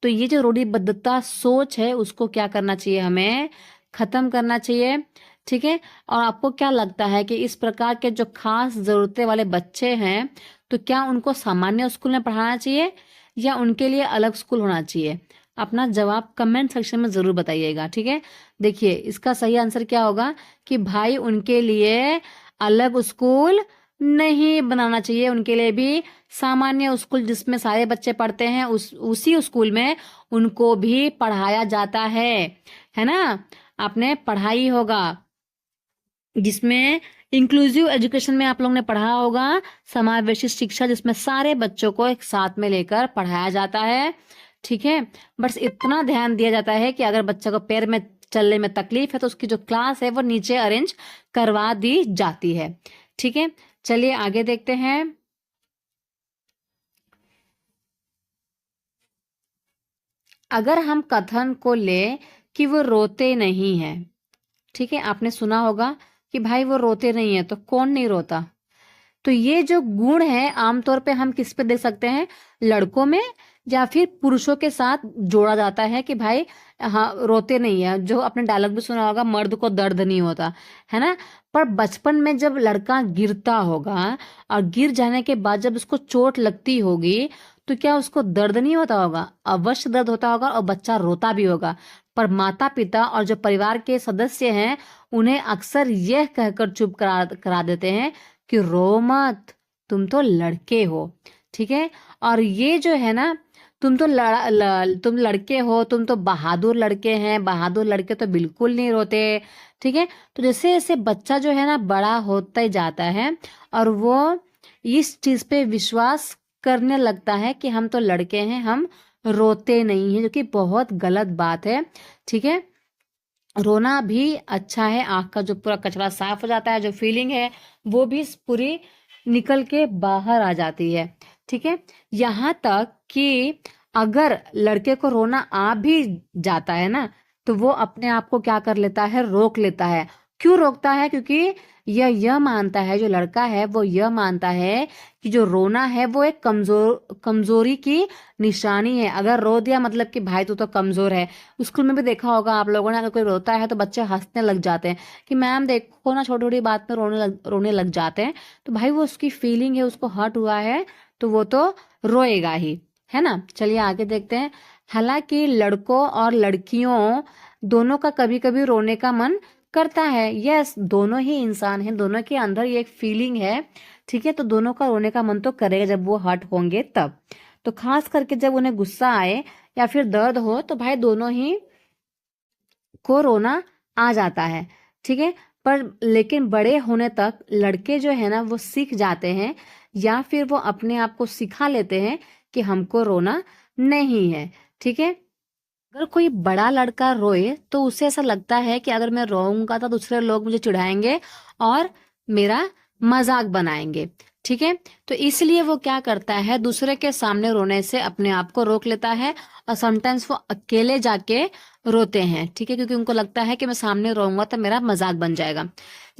तो ये जो रूढ़िबद्धता सोच है उसको क्या करना चाहिए? हमें खत्म करना चाहिए। ठीक है, और आपको क्या लगता है कि इस प्रकार के जो खास जरूरतें वाले बच्चे हैं तो क्या उनको सामान्य स्कूल में पढ़ाना चाहिए या उनके लिए अलग स्कूल होना चाहिए? अपना जवाब कमेंट सेक्शन में जरूर बताइएगा। ठीक है, देखिए इसका सही आंसर क्या होगा कि भाई उनके लिए अलग स्कूल नहीं बनाना चाहिए, उनके लिए भी सामान्य स्कूल जिसमें सारे बच्चे पढ़ते हैं उसी स्कूल में उनको भी पढ़ाया जाता है ना? आपने पढ़ा ही होगा, जिसमें इंक्लूसिव एजुकेशन में आप लोगों ने पढ़ा होगा, समावेशी शिक्षा, जिसमें सारे बच्चों को एक साथ में लेकर पढ़ाया जाता है। ठीक है, बस इतना ध्यान दिया जाता है कि अगर बच्चा को पैर में चलने में तकलीफ है तो उसकी जो क्लास है वो नीचे अरेंज करवा दी जाती है। ठीक है, चलिए आगे देखते हैं। अगर हम कथन को ले कि वो रोते नहीं है, ठीक है, आपने सुना होगा कि भाई वो रोते नहीं है, तो कौन नहीं रोता? तो ये जो गुण है आमतौर पे हम किस पे देख सकते हैं? लड़कों में या फिर पुरुषों के साथ जोड़ा जाता है कि भाई हाँ रोते नहीं है। जो आपने डायलॉग भी सुना होगा, मर्द को दर्द नहीं होता, है ना? पर बचपन में जब लड़का गिरता होगा और गिर जाने के बाद जब उसको चोट लगती होगी तो क्या उसको दर्द नहीं होता होगा? अवश्य दर्द होता होगा और बच्चा रोता भी होगा। पर माता पिता और जो परिवार के सदस्य हैं उन्हें अक्सर यह कहकर चुप करा देते हैं कि रो मत, तुम तो लड़के हो। ठीक है, और ये जो है ना, तुम तो तुम लड़के हो, तुम तो बहादुर लड़के हैं, बहादुर लड़के तो बिल्कुल नहीं रोते। ठीक है, तो जैसे जैसे बच्चा जो है ना बड़ा होता ही जाता है और वो इस चीज पे विश्वास करने लगता है कि हम तो लड़के हैं, हम रोते नहीं हैं, जो कि बहुत गलत बात है। ठीक है, रोना भी अच्छा है, आंख का जो पूरा कचरा साफ हो जाता है, जो फीलिंग है वो भी पूरी निकल के बाहर आ जाती है। ठीक है, यहाँ तक कि अगर लड़के को रोना आ भी जाता है ना तो वो अपने आप को क्या कर लेता है? रोक लेता है। क्यों रोकता है? क्योंकि यह मानता है, जो लड़का है वो यह मानता है कि जो रोना है वो एक कमजोरी की निशानी है। अगर रो दिया मतलब कि भाई तू तो कमजोर है। स्कूल में भी देखा होगा आप लोगों ने, अगर कोई रोता है तो बच्चे हंसने लग जाते हैं कि मैम देखो ना, छोटी छोटी बात में रोने लग जाते हैं। तो भाई वो उसकी फीलिंग है, उसको हर्ट हुआ है तो वो तो रोएगा ही, है ना? चलिए आगे देखते हैं। हालांकि लड़कों और लड़कियों दोनों का कभी कभी रोने का मन करता है। यस, दोनों ही इंसान हैं, दोनों के अंदर ये एक फीलिंग है। ठीक है, तो दोनों का रोने का मन तो करेगा जब वो हर्ट होंगे तब। तो खास करके जब उन्हें गुस्सा आए या फिर दर्द हो तो भाई दोनों ही को रोना आ जाता है। ठीक है, पर लेकिन बड़े होने तक लड़के जो है ना वो सीख जाते हैं या फिर वो अपने आप को सिखा लेते हैं कि हमको रोना नहीं है। ठीक है, अगर कोई बड़ा लड़का रोए तो उसे ऐसा लगता है कि अगर मैं रोऊंगा तो दूसरे लोग मुझे चिढ़ाएंगे और मेरा मजाक बनाएंगे। ठीक है। तो इसलिए वो क्या करता है, दूसरे के सामने रोने से अपने आप को रोक लेता है और समटाइम्स वो अकेले जाके रोते हैं, ठीक है, क्योंकि उनको लगता है कि मैं सामने रोऊंगा तो मेरा मजाक बन जाएगा।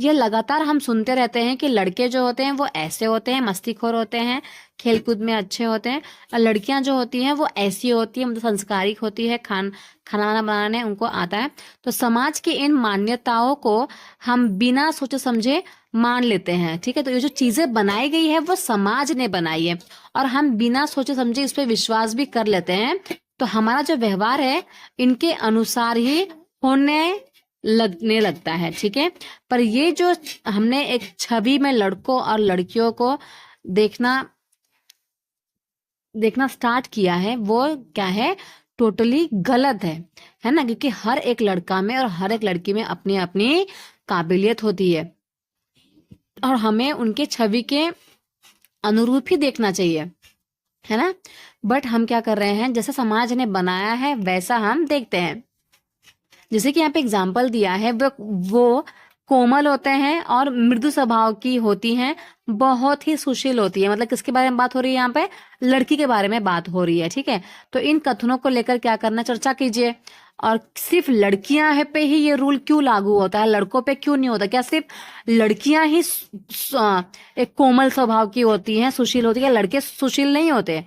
ये लगातार हम सुनते रहते हैं कि लड़के जो होते हैं वो ऐसे होते हैं, मस्तीखोर होते हैं, खेलकूद में अच्छे होते हैं, और लड़कियां जो होती हैं वो ऐसी होती है, मतलब संस्कारिक होती है, खाना वाना बनाने उनको आता है। तो समाज की इन मान्यताओं को हम बिना सोचे समझे मान लेते हैं, ठीक है। तो ये जो चीजें बनाई गई है वो समाज ने बनाई है और हम बिना सोचे समझे इस पे विश्वास भी कर लेते हैं। तो हमारा जो व्यवहार है इनके अनुसार ही होने लगने लगता है, ठीक है। पर ये जो हमने एक छवि में लड़कों और लड़कियों को देखना देखना स्टार्ट किया है वो क्या है, टोटली गलत है ना, क्योंकि हर एक लड़का में और हर एक लड़की में अपनी अपनी काबिलियत होती है और हमें उनके छवि के अनुरूप ही देखना चाहिए, है ना। बट हम क्या कर रहे हैं, जैसे समाज ने बनाया है वैसा हम देखते हैं। जैसे कि यहाँ पे एग्जाम्पल दिया है, वो कोमल होते हैं और मृदु स्वभाव की होती हैं, बहुत ही सुशील होती है। मतलब किसके बारे में बात हो रही है यहाँ पे, लड़की के बारे में बात हो रही है, ठीक है। तो इन कथनों को लेकर क्या करना, चर्चा कीजिए। और सिर्फ लड़कियां है पे ही ये रूल क्यों लागू होता है, लड़कों पे क्यों नहीं होता? क्या सिर्फ लड़कियां ही एक कोमल स्वभाव की होती हैं, सुशील होती है, लड़के सुशील नहीं होते?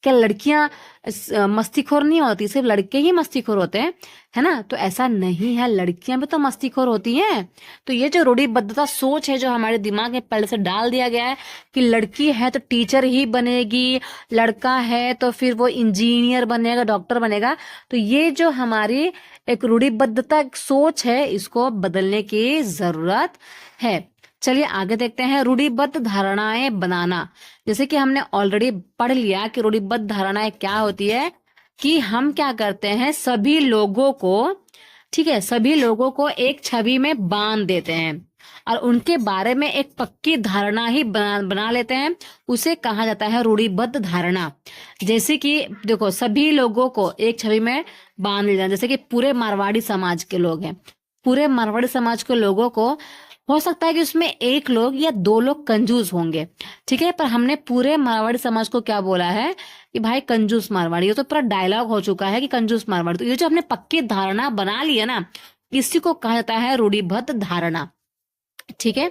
क्या लड़कियां मस्तीखोर नहीं होती, सिर्फ लड़के ही मस्तीखोर होते हैं, है ना? तो ऐसा नहीं है, लड़कियां भी तो मस्तीखोर होती हैं। तो ये जो रूढ़िबद्धता सोच है जो हमारे दिमाग में पहले से डाल दिया गया है कि लड़की है तो टीचर ही बनेगी, लड़का है तो फिर वो इंजीनियर बनेगा, डॉक्टर बनेगा, तो ये जो हमारी एक रूढ़िबद्धता सोच है इसको बदलने की जरूरत है। चलिए आगे देखते हैं, रूढ़िबद्ध धारणाएं बनाना। जैसे कि हमने ऑलरेडी पढ़ लिया कि रूढ़िबद्ध धारणाएं क्या होती है, कि हम क्या करते हैं, सभी लोगों को, ठीक है, सभी लोगों को एक छवि में बांध देते हैं और उनके बारे में एक पक्की धारणा ही बना लेते हैं। उसे कहा जाता है रूढ़िबद्ध धारणा। जैसे कि देखो, सभी लोगों को एक छवि में बांध लेना, जैसे कि पूरे मारवाड़ी समाज के लोग हैं, पूरे मारवाड़ी समाज के लोगों को हो सकता है कि उसमें एक लोग या दो लोग कंजूस होंगे, ठीक है, पर हमने पूरे मारवाड़ी समाज को क्या बोला है कि भाई कंजूस मारवाड़ी। ये तो पूरा डायलॉग हो चुका है कि कंजूस मारवाड़ी। तो ये जो हमने पक्की धारणा बना ली है ना, इसी को कहा जाता है रूढ़िबद्ध धारणा, ठीक है।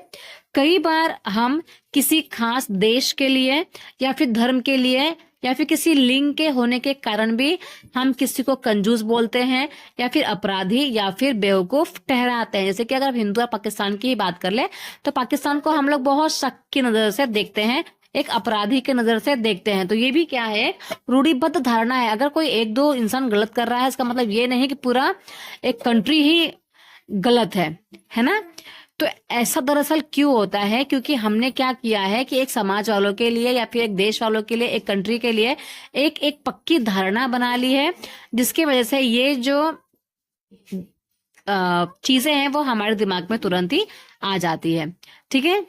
कई बार हम किसी खास देश के लिए या फिर धर्म के लिए या फिर किसी लिंग के होने के कारण भी हम किसी को कंजूस बोलते हैं या फिर अपराधी या फिर बेवकूफ ठहराते हैं। जैसे कि अगर हिंदू और पाकिस्तान की ही बात कर ले तो पाकिस्तान को हम लोग बहुत शक की नजर से देखते हैं, एक अपराधी के नजर से देखते हैं। तो ये भी क्या है, रूढ़िबद्ध धारणा है। अगर कोई एक दो इंसान गलत कर रहा है इसका मतलब ये नहीं कि पूरा एक कंट्री ही गलत है ना। तो ऐसा दरअसल क्यों होता है, क्योंकि हमने क्या किया है कि एक समाज वालों के लिए या फिर एक देश वालों के लिए, एक कंट्री के लिए एक एक पक्की धारणा बना ली है, जिसकी वजह से ये जो चीजें हैं वो हमारे दिमाग में तुरंत ही आ जाती है, ठीक है।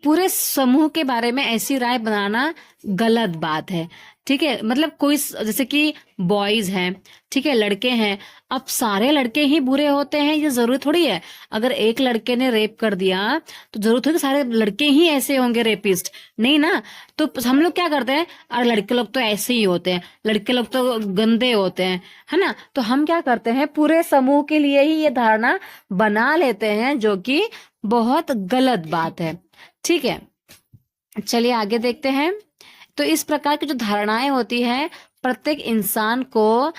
पूरे समूह के बारे में ऐसी राय बनाना गलत बात है, ठीक है। मतलब कोई जैसे कि बॉयज हैं, ठीक है, लड़के हैं, अब सारे लड़के ही बुरे होते हैं ये जरूरी थोड़ी है। अगर एक लड़के ने रेप कर दिया तो जरूर थोड़ी सारे लड़के ही ऐसे होंगे रेपिस्ट, नहीं ना। तो हम लोग क्या करते हैं, अरे लड़के लोग तो ऐसे ही होते हैं, लड़के लोग तो गंदे होते हैं, है ना। तो हम क्या करते हैं, पूरे समूह के लिए ही ये धारणा बना लेते हैं, जो कि बहुत गलत बात है, ठीक है। चलिए आगे देखते हैं। तो इस प्रकार की जो धारणाएं होती है प्रत्येक इंसान को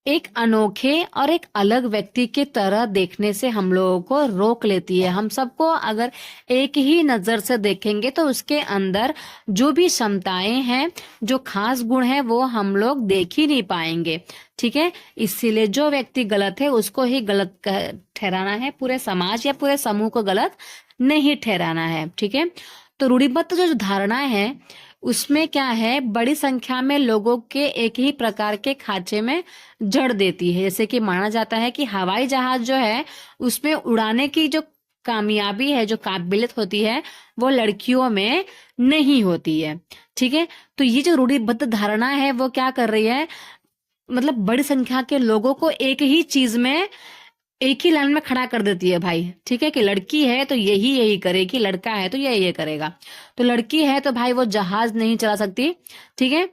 एक अनोखे और एक अलग व्यक्ति की तरह देखने से हम लोगों को रोक लेती है। हम सबको अगर एक ही नजर से देखेंगे तो उसके अंदर जो भी क्षमताएं हैं, जो खास गुण है, वो हम लोग देख ही नहीं पाएंगे, ठीक है। इसीलिए जो व्यक्ति गलत है उसको ही गलत ठहराना है, पूरे समाज या पूरे समूह को गलत नहीं ठहराना है, ठीक है। तो रूढ़िबद्ध जो धारणा है उसमें क्या है, बड़ी संख्या में लोगों के एक ही प्रकार के खांचे में जड़ देती है। जैसे कि माना जाता है कि हवाई जहाज जो है उसमें उड़ाने की जो कामयाबी है, जो काबिलियत होती है, वो लड़कियों में नहीं होती है, ठीक है। तो ये जो रूढ़िबद्ध धारणा है वो क्या कर रही है, मतलब बड़ी संख्या के लोगों को एक ही चीज में एक ही लाइन में खड़ा कर देती है भाई, ठीक है, कि लड़की है तो यही यही करेगी, लड़का है तो यही ये करेगा। तो लड़की है तो भाई वो जहाज नहीं चला सकती, ठीक है।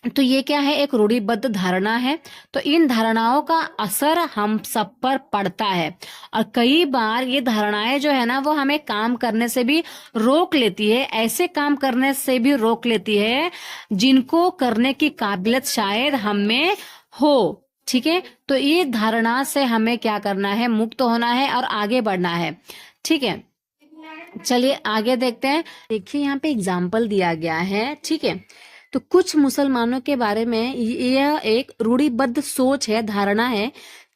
तो ये क्या है, एक रूढ़िबद्ध धारणा है। तो इन धारणाओं का असर हम सब पर पड़ता है, और कई बार ये धारणाएं जो है ना वो हमें काम करने से भी रोक लेती है, ऐसे काम करने से भी रोक लेती है जिनको करने की काबिलियत शायद हम में हो, ठीक है। तो ये धारणा से हमें क्या करना है, मुक्त होना है और आगे बढ़ना है, ठीक है। चलिए आगे देखते हैं। देखिए यहाँ पे एग्जाम्पल दिया गया है, ठीक है। तो कुछ मुसलमानों के बारे में यह एक रूढ़िबद्ध सोच है, धारणा है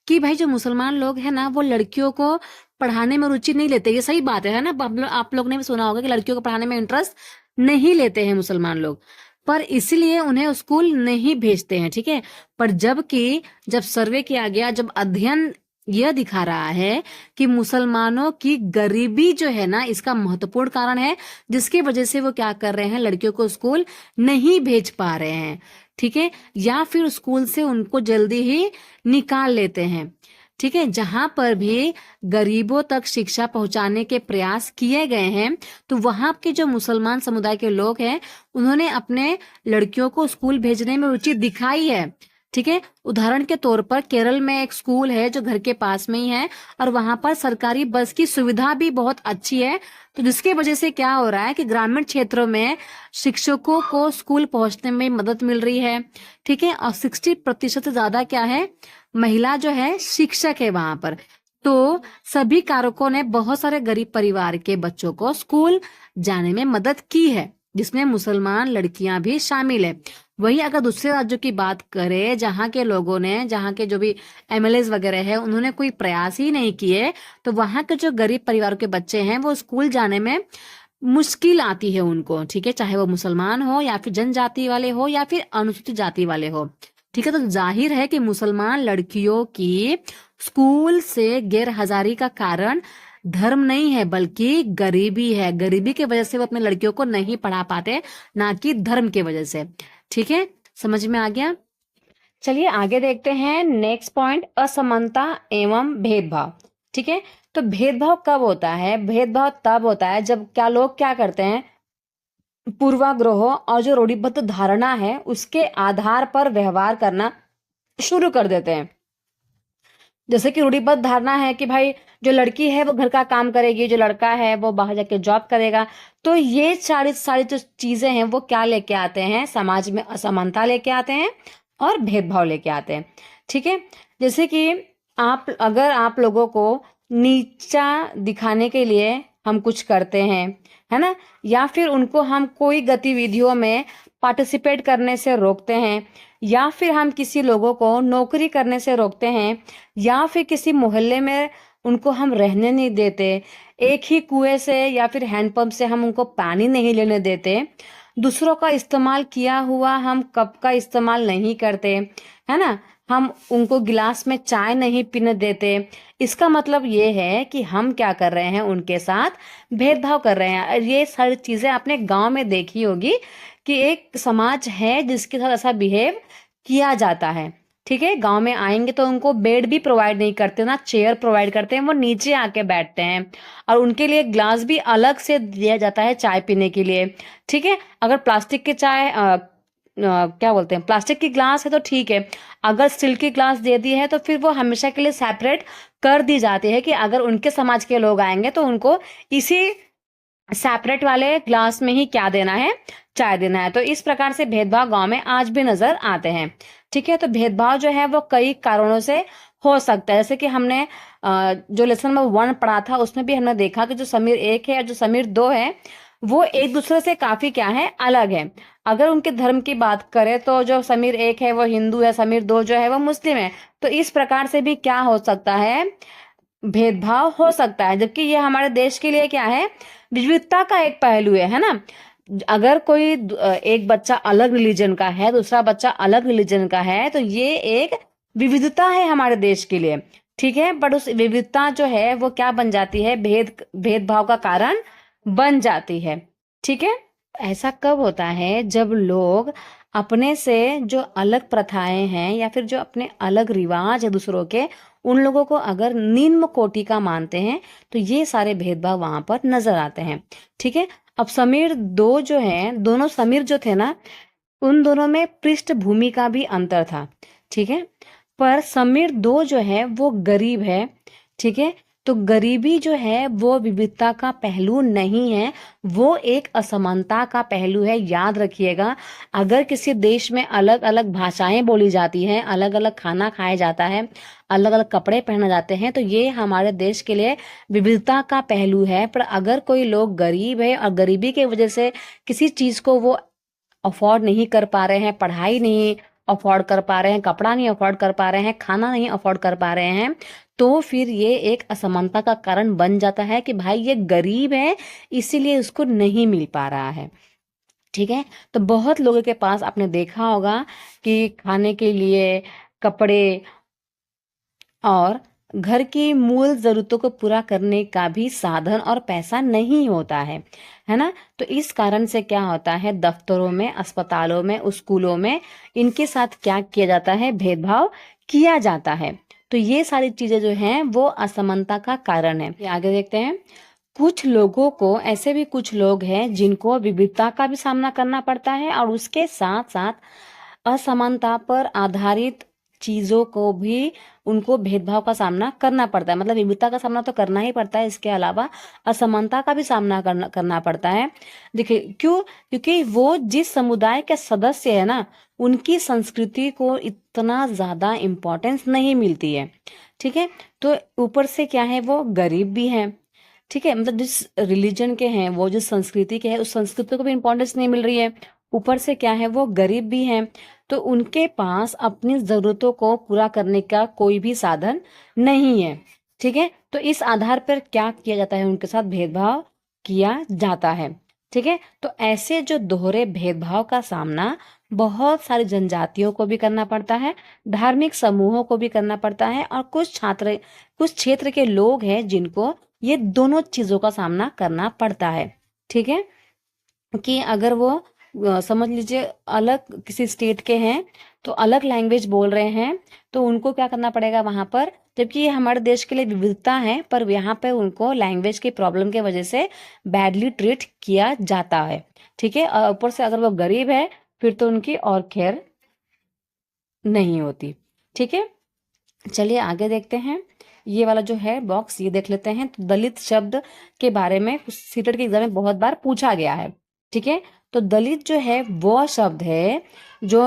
कि भाई जो मुसलमान लोग हैं ना वो लड़कियों को पढ़ाने में रुचि नहीं लेते। ये सही बात है ना, आप लोग ने भी सुना होगा कि लड़कियों को पढ़ाने में इंटरेस्ट नहीं लेते हैं मुसलमान लोग, पर इसलिए उन्हें स्कूल नहीं भेजते हैं, ठीक है। पर जब सर्वे किया गया, जब अध्ययन यह दिखा रहा है कि मुसलमानों की गरीबी जो है ना इसका महत्वपूर्ण कारण है, जिसकी वजह से वो क्या कर रहे हैं, लड़कियों को स्कूल नहीं भेज पा रहे हैं, ठीक है, या फिर स्कूल से उनको जल्दी ही निकाल लेते हैं, ठीक है। जहां पर भी गरीबों तक शिक्षा पहुंचाने के प्रयास किए गए हैं, तो वहां के जो मुसलमान समुदाय के लोग हैं उन्होंने अपने लड़कियों को स्कूल भेजने में रुचि दिखाई है, ठीक है। उदाहरण के तौर पर केरल में एक स्कूल है जो घर के पास में ही है, और वहां पर सरकारी बस की सुविधा भी बहुत अच्छी है। तो जिसकी वजह से क्या हो रहा है कि ग्रामीण क्षेत्रों में शिक्षकों को स्कूल पहुंचने में मदद मिल रही है, ठीक है। और 60% से ज्यादा क्या है, महिला जो है शिक्षक है वहां पर। तो सभी कारकों ने बहुत सारे गरीब परिवार के बच्चों को स्कूल जाने में मदद की है, जिसमें मुसलमान लड़कियां भी शामिल है। वही अगर दूसरे राज्यों की बात करें, जहाँ के लोगों ने, जहाँ के जो भी एमएलएस वगैरह है उन्होंने कोई प्रयास ही नहीं किए, तो वहां के जो गरीब परिवारों के बच्चे हैं वो स्कूल जाने में मुश्किल आती है उनको, ठीक है, चाहे वो मुसलमान हो या फिर जनजाति वाले हो या फिर अनुसूचित जाति वाले हो, ठीक है। तो जाहिर है कि मुसलमान लड़कियों की स्कूल से गैरहाजिरी का कारण धर्म नहीं है बल्कि गरीबी है। गरीबी की वजह से वो अपने लड़कियों को नहीं पढ़ा पाते, ना कि धर्म की वजह से, ठीक है। समझ में आ गया। चलिए आगे देखते हैं। नेक्स्ट पॉइंट, असमानता एवं भेदभाव, ठीक है। तो भेदभाव कब होता है, भेदभाव तब होता है जब क्या लोग क्या करते हैं, पूर्वाग्रहों और जो रूढ़िबद्ध धारणा है उसके आधार पर व्यवहार करना शुरू कर देते हैं। जैसे कि रूढ़िबद्ध धारणा है कि भाई जो लड़की है वो घर का काम करेगी, जो लड़का है वो बाहर जाके जॉब करेगा। तो ये सारी सारी जो चीजें हैं वो क्या लेके आते हैं, समाज में असमानता लेके आते हैं और भेदभाव लेके आते हैं, ठीक है। जैसे कि अगर आप लोगों को नीचा दिखाने के लिए हम कुछ करते हैं, है ना, या फिर उनको हम कोई गतिविधियों में पार्टिसिपेट करने से रोकते हैं, या फिर हम किसी लोगों को नौकरी करने से रोकते हैं, या फिर किसी मोहल्ले में उनको हम रहने नहीं देते, एक ही कुएं से या फिर हैंडपंप से हम उनको पानी नहीं लेने देते, दूसरों का इस्तेमाल किया हुआ हम कप का इस्तेमाल नहीं करते, है ना, हम उनको गिलास में चाय नहीं पीने देते। इसका मतलब ये है कि हम क्या कर रहे हैं, उनके साथ भेदभाव कर रहे हैं। ये सारी चीजें आपने गांव में देखी होगी कि एक समाज है जिसके साथ ऐसा बिहेव किया जाता है, ठीक है। गांव में आएंगे तो उनको बेड भी प्रोवाइड नहीं करते, ना चेयर प्रोवाइड करते हैं, वो नीचे आके बैठते हैं, और उनके लिए ग्लास भी अलग से दिया जाता है चाय पीने के लिए, ठीक है। अगर प्लास्टिक के चाय क्या बोलते हैं, प्लास्टिक की ग्लास है तो ठीक है, अगर स्टील की ग्लास दे दी है तो फिर वो हमेशा के लिए सेपरेट कर दी जाती है कि अगर उनके समाज के लोग आएंगे तो उनको इसी सेपरेट वाले ग्लास में ही क्या देना है, चाय देना है। तो इस प्रकार से भेदभाव गांव में आज भी नजर आते हैं, ठीक है। तो भेदभाव जो है वो कई कारणों से हो सकता है। जैसे कि हमने जो लेसन नंबर 1 पढ़ा था उसमें भी हमने देखा कि जो समीर 1 है और जो समीर 2 है वो एक दूसरे से काफी क्या है, अलग है। अगर उनके धर्म की बात करें तो जो समीर 1 है वो हिंदू है, समीर 2 जो है वो मुस्लिम है। तो इस प्रकार से भी क्या हो सकता है, भेदभाव हो सकता है। जबकि ये हमारे देश के लिए क्या है, विविधता का एक पहलू है ना। अगर कोई एक बच्चा अलग रिलीजन का है, दूसरा बच्चा अलग रिलीजन का है, तो ये एक विविधता है हमारे देश के लिए, ठीक है। बट उस विविधता जो है वो क्या बन जाती है, भेदभाव का कारण बन जाती है, ठीक है। ऐसा कब होता है, जब लोग अपने से जो अलग प्रथाएं हैं या फिर जो अपने अलग रिवाज है दूसरों के, उन लोगों को अगर निम्न कोटि का मानते हैं तो ये सारे भेदभाव वहां पर नजर आते हैं। ठीक है, अब समीर दो जो है, दोनों समीर जो थे ना, उन दोनों में पृष्ठभूमि का भी अंतर था। ठीक है, पर समीर दो जो है वो गरीब है। ठीक है, तो गरीबी जो है वो विविधता का पहलू नहीं है, वो एक असमानता का पहलू है। याद रखिएगा, अगर किसी देश में अलग अलग भाषाएं बोली जाती हैं, अलग अलग खाना खाया जाता है, अलग अलग कपड़े पहने जाते हैं, तो ये हमारे देश के लिए विविधता का पहलू है। पर अगर कोई लोग गरीब है और गरीबी की वजह से किसी चीज को वो अफोर्ड नहीं कर पा रहे हैं, पढ़ाई नहीं अफोर्ड कर पा रहे हैं, कपड़ा नहीं अफोर्ड कर पा रहे हैं, खाना नहीं अफोर्ड कर पा रहे हैं, तो फिर ये एक असमानता का कारण बन जाता है कि भाई ये गरीब है इसीलिए उसको नहीं मिल पा रहा है। ठीक है, तो बहुत लोगों के पास आपने देखा होगा कि खाने के लिए, कपड़े और घर की मूल जरूरतों को पूरा करने का भी साधन और पैसा नहीं होता है ना। तो इस कारण से क्या होता है, दफ्तरों में, अस्पतालों में, स्कूलों में इनके साथ क्या किया जाता है, भेदभाव किया जाता है। तो ये सारी चीजें जो हैं वो असमानता का कारण है। आगे देखते हैं, कुछ लोगों को, ऐसे भी कुछ लोग हैं जिनको विविधता का भी सामना करना पड़ता है और उसके साथ साथ असमानता पर आधारित चीजों को भी उनको भेदभाव का सामना करना पड़ता है। मतलब विविधता का सामना तो करना ही पड़ता है, इसके अलावा असमानता का भी सामना करना पड़ता है। देखिए क्यों, क्योंकि वो जिस समुदाय के सदस्य है ना, उनकी संस्कृति को इतना ज्यादा इम्पोर्टेंस नहीं मिलती है। ठीक है, तो ऊपर से क्या है, वो गरीब भी है। ठीक है, मतलब जिस रिलीजन के हैं, वो जिस संस्कृति के हैं, उस संस्कृति को भी इम्पोर्टेंस नहीं मिल रही है। ऊपर से क्या है, वो गरीब भी हैं, तो उनके पास अपनी जरूरतों को पूरा करने का कोई भी साधन नहीं है। ठीक है, तो इस आधार पर क्या किया जाता है, उनके साथ भेदभाव किया जाता है। ठीक है, तो ऐसे जो दोहरे भेदभाव का सामना बहुत सारी जनजातियों को भी करना पड़ता है, धार्मिक समूहों को भी करना पड़ता है, और कुछ क्षेत्र के लोग हैं जिनको ये दोनों चीजों का सामना करना पड़ता है। ठीक है, कि अगर वो समझ लीजिए अलग किसी स्टेट के हैं तो अलग लैंग्वेज बोल रहे हैं, तो उनको क्या करना पड़ेगा वहां पर, जबकि ये हमारे देश के लिए विविधता है, पर यहाँ पे उनको लैंग्वेज की प्रॉब्लम की वजह से बैडली ट्रीट किया जाता है। ठीक है, और ऊपर से अगर वो गरीब है फिर तो उनकी और केयर नहीं होती। ठीक है, चलिए आगे देखते हैं। ये वाला जो है बॉक्स, ये देख लेते हैं। तो दलित शब्द के बारे में सीटेट के एग्जाम में बहुत बार पूछा गया है। ठीक है, तो दलित जो है वो शब्द है जो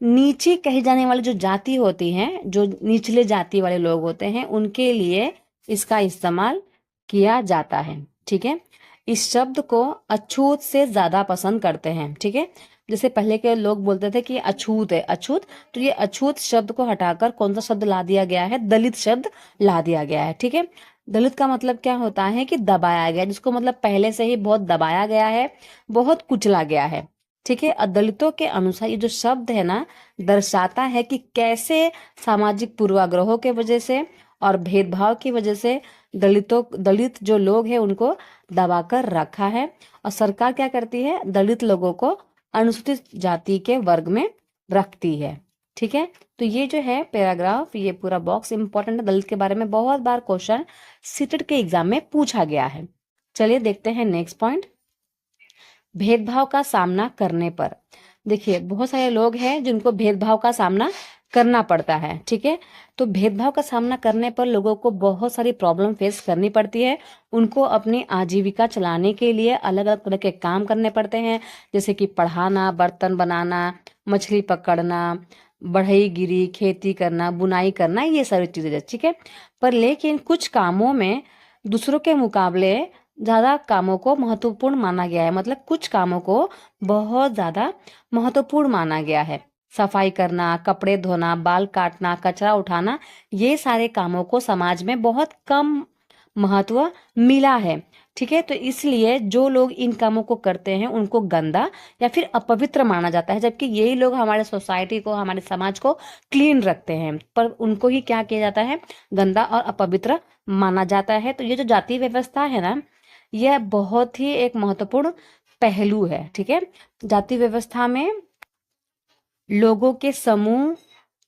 नीची कही जाने वाली जो जाति होती है, जो निचले जाति वाले लोग होते हैं, उनके लिए इसका इस्तेमाल किया जाता है। ठीक है, इस शब्द को अछूत से ज्यादा पसंद करते हैं। ठीक है, जैसे पहले के लोग बोलते थे कि अछूत है, अछूत, तो ये अछूत शब्द को हटाकर कौन सा शब्द ला दिया गया है, दलित शब्द ला दिया गया है। ठीक है, दलित का मतलब क्या होता है कि दबाया गया, जिसको मतलब पहले से ही बहुत दबाया गया है, बहुत कुचला गया है। ठीक है, और दलितों के अनुसार ये जो शब्द है ना, दर्शाता है कि कैसे सामाजिक पूर्वाग्रहों के वजह से और भेदभाव की वजह से दलित जो लोग हैं उनको दबाकर रखा है, और सरकार क्या करती है, दलित लोगों को अनुसूचित जाति के वर्ग में रखती है। ठीक है, तो ये जो है पैराग्राफ, ये पूरा बॉक्स इंपॉर्टेंट है। दलित के बारे में बहुत बार क्वेश्चन सीटेट के एग्जाम में पूछा गया है। चलिए देखते हैं नेक्स्ट पॉइंट, भेदभाव का सामना करने पर। देखिए बहुत सारे लोग हैं जिनको भेदभाव का सामना करना पड़ता है। ठीक है, तो भेदभाव का सामना करने पर लोगों को बहुत सारी प्रॉब्लम फेस करनी पड़ती है। उनको अपनी आजीविका चलाने के लिए अलग अलग तरह के काम करने पड़ते हैं, जैसे कि पढ़ाना, बर्तन बनाना, मछली पकड़ना, बढ़ईगिरी, खेती करना, बुनाई करना, ये सारी चीजें। ठीक है, पर लेकिन कुछ कामों में दूसरों के मुकाबले ज्यादा कामों को महत्वपूर्ण माना गया है। मतलब कुछ कामों को बहुत ज्यादा महत्वपूर्ण माना गया है। सफाई करना, कपड़े धोना, बाल काटना, कचरा उठाना, ये सारे कामों को समाज में बहुत कम महत्व मिला है। ठीक है, तो इसलिए जो लोग इन कामों को करते हैं उनको गंदा या फिर अपवित्र माना जाता है, जबकि यही लोग हमारे सोसाइटी को, हमारे समाज को क्लीन रखते हैं, पर उनको ही क्या किया जाता है, गंदा और अपवित्र माना जाता है। तो ये जो जाति व्यवस्था है ना, यह बहुत ही एक महत्वपूर्ण पहलू है। ठीक है, जाति व्यवस्था में लोगों के समूह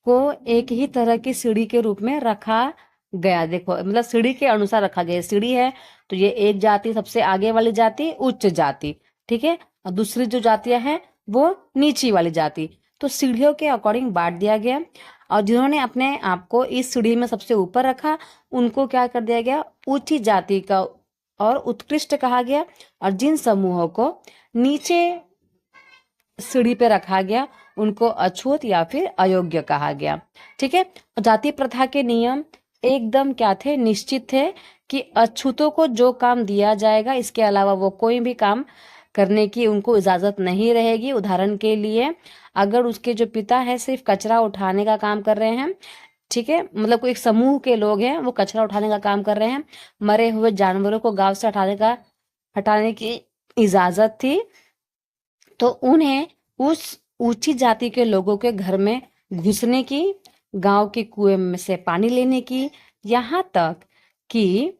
को एक ही तरह की सीढ़ी के रूप में रखा गया। देखो मतलब सीढ़ी के अनुसार रखा गया। सीढ़ी है तो ये एक जाति, सबसे आगे वाली जाति उच्च जाति, ठीक है, और दूसरी जो जातियां हैं वो नीची वाली जाति। तो सीढ़ियों के अकॉर्डिंग बांट दिया गया, और जिन्होंने अपने आप को इस सीढ़ी में सबसे ऊपर रखा उनको क्या कर दिया गया, ऊंची जाति का और उत्कृष्ट कहा गया, और जिन समूहों को नीचे सीढ़ी पे रखा गया उनको अछूत या फिर अयोग्य कहा गया। ठीक है, जाति प्रथा के नियम एकदम क्या थे, निश्चित थे कि अछूतों को जो काम दिया जाएगा इसके अलावा वो कोई भी काम करने की उनको इजाजत नहीं रहेगी। उदाहरण के लिए अगर उसके जो पिता है सिर्फ कचरा उठाने का काम कर रहे हैं, ठीक है, मतलब कोई एक समूह के लोग हैं वो कचरा उठाने का काम कर रहे हैं, मरे हुए जानवरों को गांव से हटाने की इजाजत थी, तो उन्हें उस ऊंची जाति के लोगों के घर में घुसने की, गांव के कुएं में से पानी लेने की, यहाँ तक कि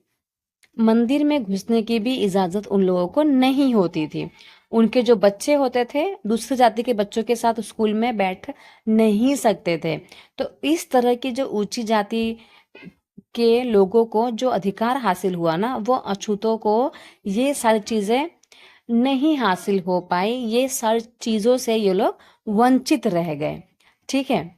मंदिर में घुसने की भी इजाजत उन लोगों को नहीं होती थी। उनके जो बच्चे होते थे दूसरी जाति के बच्चों के साथ स्कूल में बैठ नहीं सकते थे। तो इस तरह की जो ऊंची जाति के लोगों को जो अधिकार हासिल हुआ ना, वो अछूतों को ये सारी चीजें नहीं हासिल हो पाई। ये सारी चीजों से ये लोग वंचित रह गए। ठीक है,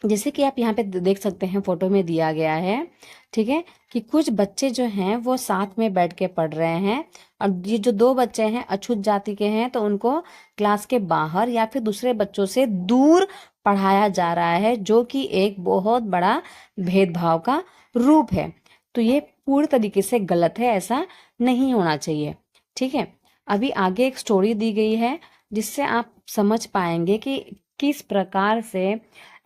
जैसे कि आप यहाँ पे देख सकते हैं, फोटो में दिया गया है, ठीक है, कि कुछ बच्चे जो हैं वो साथ में बैठ के पढ़ रहे हैं, और ये जो दो बच्चे हैं अछूत जाति के हैं तो उनको क्लास के बाहर या फिर दूसरे बच्चों से दूर पढ़ाया जा रहा है, जो कि एक बहुत बड़ा भेदभाव का रूप है। तो ये पूरी तरीके से गलत है, ऐसा नहीं होना चाहिए। ठीक है, अभी आगे एक स्टोरी दी गई है जिससे आप समझ पाएंगे कि किस प्रकार से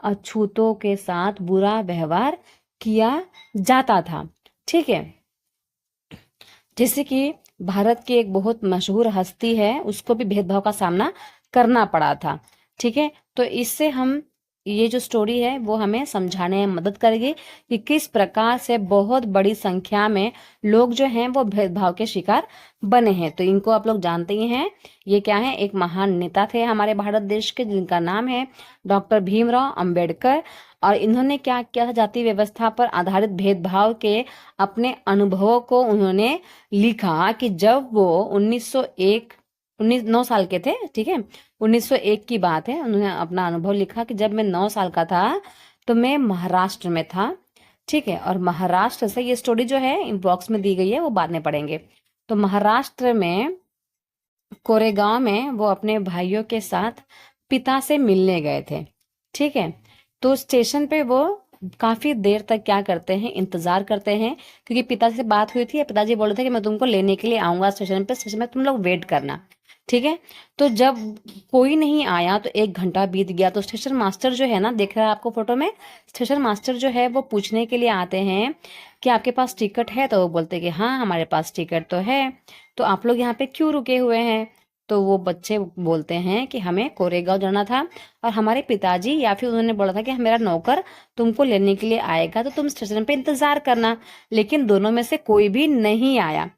अछूतों के साथ बुरा व्यवहार किया जाता था। ठीक है, जैसे कि भारत की एक बहुत मशहूर हस्ती है, उसको भी भेदभाव का सामना करना पड़ा था। ठीक है, तो इससे हम ये जो स्टोरी है वो हमें समझाने में मदद करेगी कि किस प्रकार से बहुत बड़ी संख्या में लोग जो हैं वो भेदभाव के शिकार बने हैं। तो इनको आप लोग जानते ही हैं, ये क्या है, एक महान नेता थे हमारे भारत देश के जिनका नाम है डॉक्टर भीमराव अंबेडकर। और इन्होंने क्या किया था, जाति व्यवस्था पर आधारित भेदभाव के अपने अनुभवों को उन्होंने लिखा कि जब वो 9 साल के थे, ठीक है, 1901 की बात है, उन्होंने अपना अनुभव लिखा कि जब मैं 9 साल का था तो मैं महाराष्ट्र में था। ठीक है, और महाराष्ट्र से, ये स्टोरी जो है बॉक्स में दी गई है वो बाद में पढ़ेंगे। तो महाराष्ट्र में कोरेगांव में वो अपने भाइयों के साथ पिता से मिलने गए थे। ठीक है, तो स्टेशन पे वो काफी देर तक क्या करते हैं, इंतजार करते हैं, क्योंकि पिताजी से बात हुई थी, पिताजी बोल रहे थे कि मैं तुमको लेने के लिए आऊंगा स्टेशन पे, स्टेशन में तुम लोग वेट करना। ठीक है, तो जब कोई नहीं आया तो 1 घंटा बीत गया। तो स्टेशन मास्टर जो है ना, देख रहा है आपको फोटो में, स्टेशन मास्टर जो है वो पूछने के लिए आते हैं कि आपके पास टिकट है, तो वो बोलते कि हाँ हमारे पास टिकट तो है, तो आप लोग यहाँ पे क्यों रुके हुए हैं। तो वो बच्चे बोलते हैं कि हमें कोरेगांव जाना था, और हमारे पिताजी या फिर उन्होंने बोला था कि मेरा नौकर तुमको लेने के लिए आएगा तो तुम स्टेशन पे इंतजार करना, लेकिन दोनों में से कोई भी नहीं आया।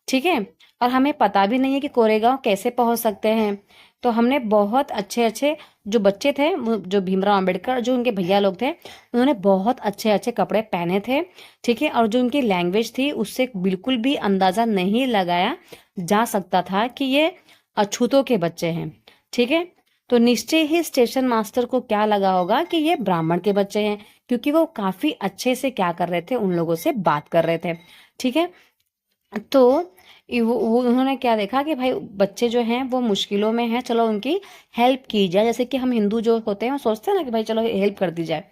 ठीक है, और हमें पता भी नहीं है कि कोरेगांव कैसे पहुंच सकते हैं। तो हमने बहुत अच्छे अच्छे जो बच्चे थे, जो भीमराव अंबेडकर, जो उनके भैया लोग थे, उन्होंने बहुत अच्छे अच्छे कपड़े पहने थे। ठीक है, और जो उनकी लैंग्वेज थी उससे बिल्कुल भी अंदाजा नहीं लगाया जा सकता था कि ये अछूतों के बच्चे हैं। ठीक है, तो निश्चय ही स्टेशन मास्टर को क्या लगा होगा कि ये ब्राह्मण के बच्चे हैं, क्योंकि वो काफी अच्छे से क्या कर रहे थे, उन लोगों से बात कर रहे थे। ठीक है, तो वो उन्होंने क्या देखा कि भाई बच्चे जो हैं वो मुश्किलों में हैं, चलो उनकी हेल्प की जाए। जैसे कि हम हिंदू जो होते हैं वो सोचते हैं ना कि भाई चलो हेल्प कर दी जाए।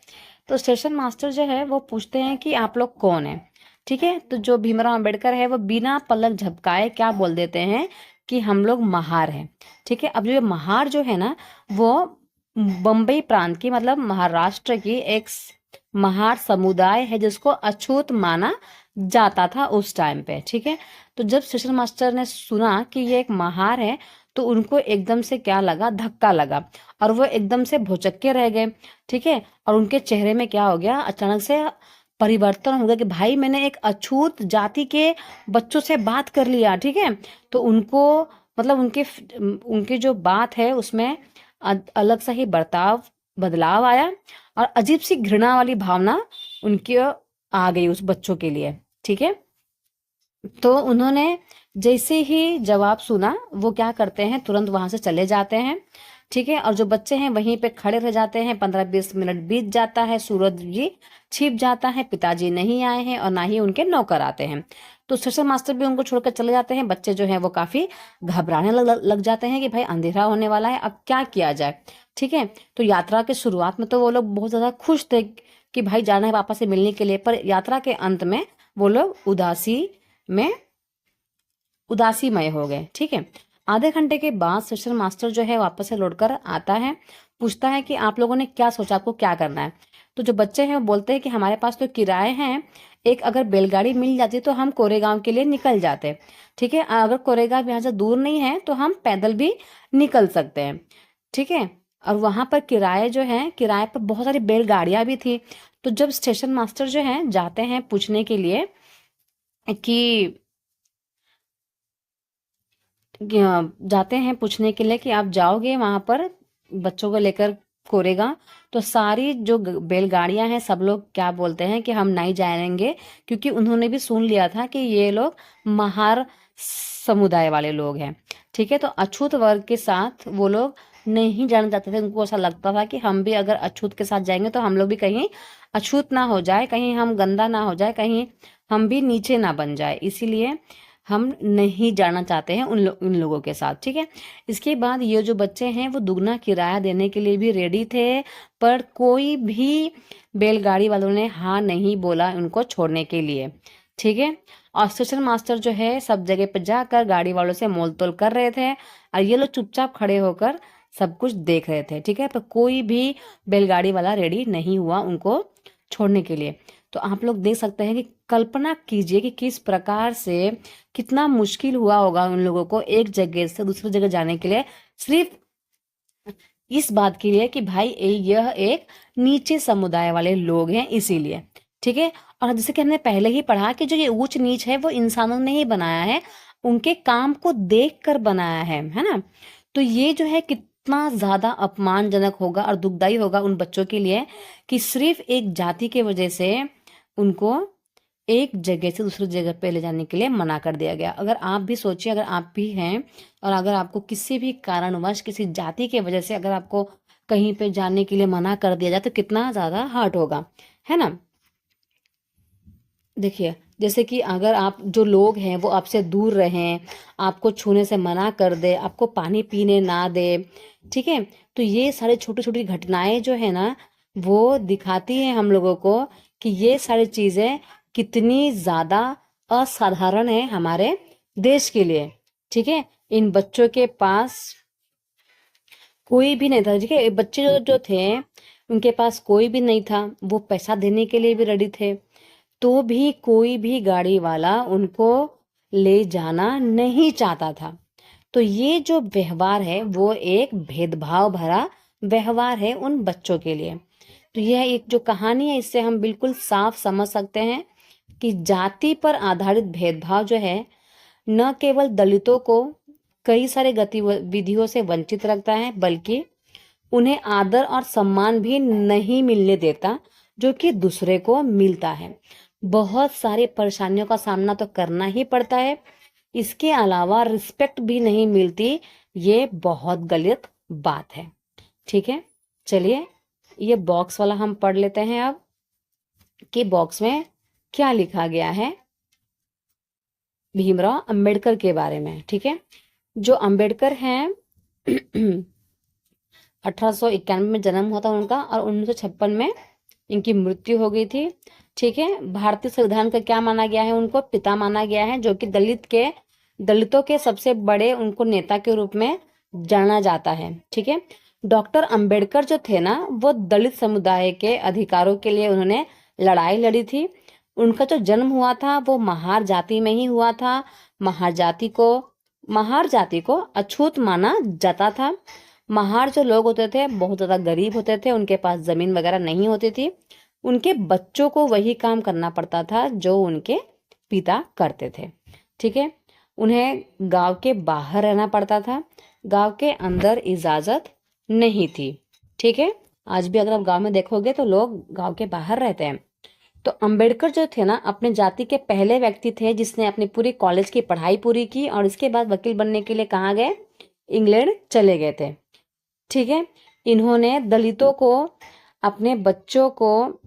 तो स्टेशन मास्टर जो है वो पूछते हैं कि आप लोग कौन है। ठीक है, तो जो भीमराव अंबेडकर है वो बिना पलक झपकाए क्या बोल देते हैं कि हम लोग महार हैं। ठीक है, अब जो महार जो है ना, वो बम्बई प्रांत की, मतलब महाराष्ट्र की एक महार समुदाय है जिसको अछूत माना जाता था उस टाइम पे। ठीक है, तो जब स्टेशन मास्टर ने सुना कि ये एक महार है तो उनको एकदम से क्या लगा, धक्का लगा, और वो एकदम से भौचक्के रह गए। ठीक है, और उनके चेहरे में क्या हो गया, अचानक से परिवर्तन हो गया कि भाई मैंने एक अछूत जाति के बच्चों से बात कर लिया। ठीक है, तो उनको मतलब उनके उनकी जो बात है उसमें अलग सा ही बर्ताव बदलाव आया और अजीब सी घृणा वाली भावना उनके आ गई उस बच्चों के लिए। ठीक है, तो उन्होंने जैसे ही जवाब सुना वो क्या करते हैं, तुरंत वहां से चले जाते हैं। ठीक है, और जो बच्चे हैं वहीं पे खड़े रह जाते हैं। 15-20 मिनट बीत जाता है, सूरज जी छिप जाता है, पिताजी नहीं आए हैं और ना ही उनके नौकर आते हैं। तो स्टेशन मास्टर भी उनको छोड़कर चले जाते हैं। बच्चे जो हैं वो काफी घबराने लग जाते हैं कि भाई अंधेरा होने वाला है, अब क्या किया जाए। ठीक है, तो यात्रा के शुरुआत में तो वो लोग बहुत ज्यादा खुश थे कि भाई जाना है पापा से मिलने के लिए, पर यात्रा के अंत में वो लोग में उदासीमय हो गए। ठीक है, आधे घंटे के बाद स्टेशन मास्टर जो है वापस से लौटकर आता है, पूछता है कि आप लोगों ने क्या सोचा, आपको क्या करना है। तो जो बच्चे हैं वो बोलते हैं कि हमारे पास तो किराए हैं, एक अगर बैलगाड़ी मिल जाती तो हम कोरेगांव के लिए निकल जाते। ठीक है, अगर कोरेगांव यहाँ से दूर नहीं है तो हम पैदल भी निकल सकते हैं। ठीक है, और वहां पर किराए जो है, किराए पर बहुत सारी बैलगाड़ियां भी थी। तो जब स्टेशन मास्टर जो है जाते हैं पूछने के लिए कि जाते हैं पूछने के लिए कि आप जाओगे वहां पर बच्चों को लेकर कोरेगा, तो सारी जो बैलगाड़ियां हैं सब लोग क्या बोलते हैं कि हम नहीं जाएंगे, क्योंकि उन्होंने भी सुन लिया था कि ये लोग महार समुदाय वाले लोग हैं। ठीक है, तो अछूत वर्ग के साथ वो लोग नहीं जाना चाहते थे। उनको ऐसा लगता था कि हम भी अगर अछूत के साथ जाएंगे तो हम लोग भी कहीं अछूत ना हो जाए, कहीं हम गंदा ना हो जाए, कहीं हम भी नीचे ना बन जाए, इसीलिए हम नहीं जाना चाहते हैं उन लोगों के साथ। ठीक है, इसके बाद ये जो बच्चे हैं वो दुगना किराया देने के लिए भी रेडी थे, पर कोई भी बैलगाड़ी वालों ने हाँ नहीं बोला उनको छोड़ने के लिए। ठीक है, और स्टेशन मास्टर जो है सब जगह पर जाकर गाड़ी वालों से मोल तोल कर रहे थे और ये लोग चुपचाप खड़े होकर सब कुछ देख रहे थे। ठीक है, पर कोई भी बैलगाड़ी वाला रेडी नहीं हुआ उनको छोड़ने के लिए। तो आप लोग देख सकते हैं कि कल्पना कीजिए कि किस प्रकार से कितना मुश्किल हुआ होगा उन लोगों को एक जगह से दूसरी जगह जाने के लिए, सिर्फ इस बात के लिए कि भाई यह एक नीचे समुदाय वाले लोग हैं इसीलिए। ठीक है, और जैसे कि हमने पहले ही पढ़ा कि जो ये ऊंच नीच है वो इंसानों ने ही बनाया है, उनके काम को देख कर बनाया है ना। तो ये जो है कितना ज्यादा अपमानजनक होगा और दुखदाई होगा उन बच्चों के लिए कि सिर्फ एक जाति के वजह से उनको एक जगह से दूसरी जगह पे ले जाने के लिए मना कर दिया गया। अगर आप भी सोचिए, अगर आप भी हैं और अगर आपको किसी भी कारणवश किसी जाति के वजह से अगर आपको कहीं पे जाने के लिए मना कर दिया जाए तो कितना ज्यादा हर्ट होगा, है ना। देखिए, जैसे कि अगर आप जो लोग हैं वो आपसे दूर रहें, आपको छूने से मना कर दे, आपको पानी पीने ना दे। ठीक है, तो ये सारी छोटी छोटी घटनाएं जो है ना वो दिखाती हैं हम लोगों को कि ये सारी चीजें कितनी ज्यादा असाधारण है हमारे देश के लिए। ठीक है, इन बच्चों के पास कोई भी नहीं था। ठीक है, बच्चे जो थे उनके पास कोई भी नहीं था, वो पैसा देने के लिए भी रेडी थे, तो भी कोई भी गाड़ी वाला उनको ले जाना नहीं चाहता था। तो ये जो व्यवहार है वो एक भेदभाव भरा व्यवहार है उन बच्चों के लिए। तो यह एक जो कहानी है इससे हम बिल्कुल साफ समझ सकते हैं कि जाति पर आधारित भेदभाव जो है न केवल दलितों को कई सारे गतिविधियों से वंचित रखता है, बल्कि उन्हें आदर और सम्मान भी नहीं मिलने देता जो कि दूसरे को मिलता है। बहुत सारी परेशानियों का सामना तो करना ही पड़ता है, इसके अलावा रिस्पेक्ट भी नहीं मिलती। ये बहुत गलत बात है। ठीक है, चलिए ये बॉक्स वाला हम पढ़ लेते हैं अब कि बॉक्स में क्या लिखा गया है भीमराव अंबेडकर के बारे में। ठीक है, जो अंबेडकर हैं 1891 में जन्म हुआ था उनका और 1956 में इनकी मृत्यु हो गई थी। ठीक है, भारतीय संविधान का क्या माना गया है, उनको पिता माना गया है, जो कि दलितों के सबसे बड़े उनको नेता के रूप में जाना जाता है। ठीक है, डॉक्टर अंबेडकर जो थे ना वो दलित समुदाय के अधिकारों के लिए उन्होंने लड़ाई लड़ी थी। उनका जो जन्म हुआ था वो महार जाति में ही हुआ था। महार जाति को अछूत माना जाता था। महार जो लोग होते थे बहुत ज्यादा गरीब होते थे, उनके पास जमीन वगैरह नहीं होती थी, उनके बच्चों को वही काम करना पड़ता था जो उनके पिता करते थे। ठीक है, उन्हें गांव के बाहर रहना पड़ता था, गांव के अंदर इजाजत नहीं थी। ठीक है, आज भी अगर आप गांव में देखोगे तो लोग गांव के बाहर रहते हैं। तो अंबेडकर जो थे ना, अपने जाति के पहले व्यक्ति थे जिसने अपनी पूरी कॉलेज की पढ़ाई पूरी की और इसके बाद वकील बनने के लिए कहाँ गए? इंग्लैंड चले गए थे। ठीक है। इन्होंने दलितों को, अपने बच्चों को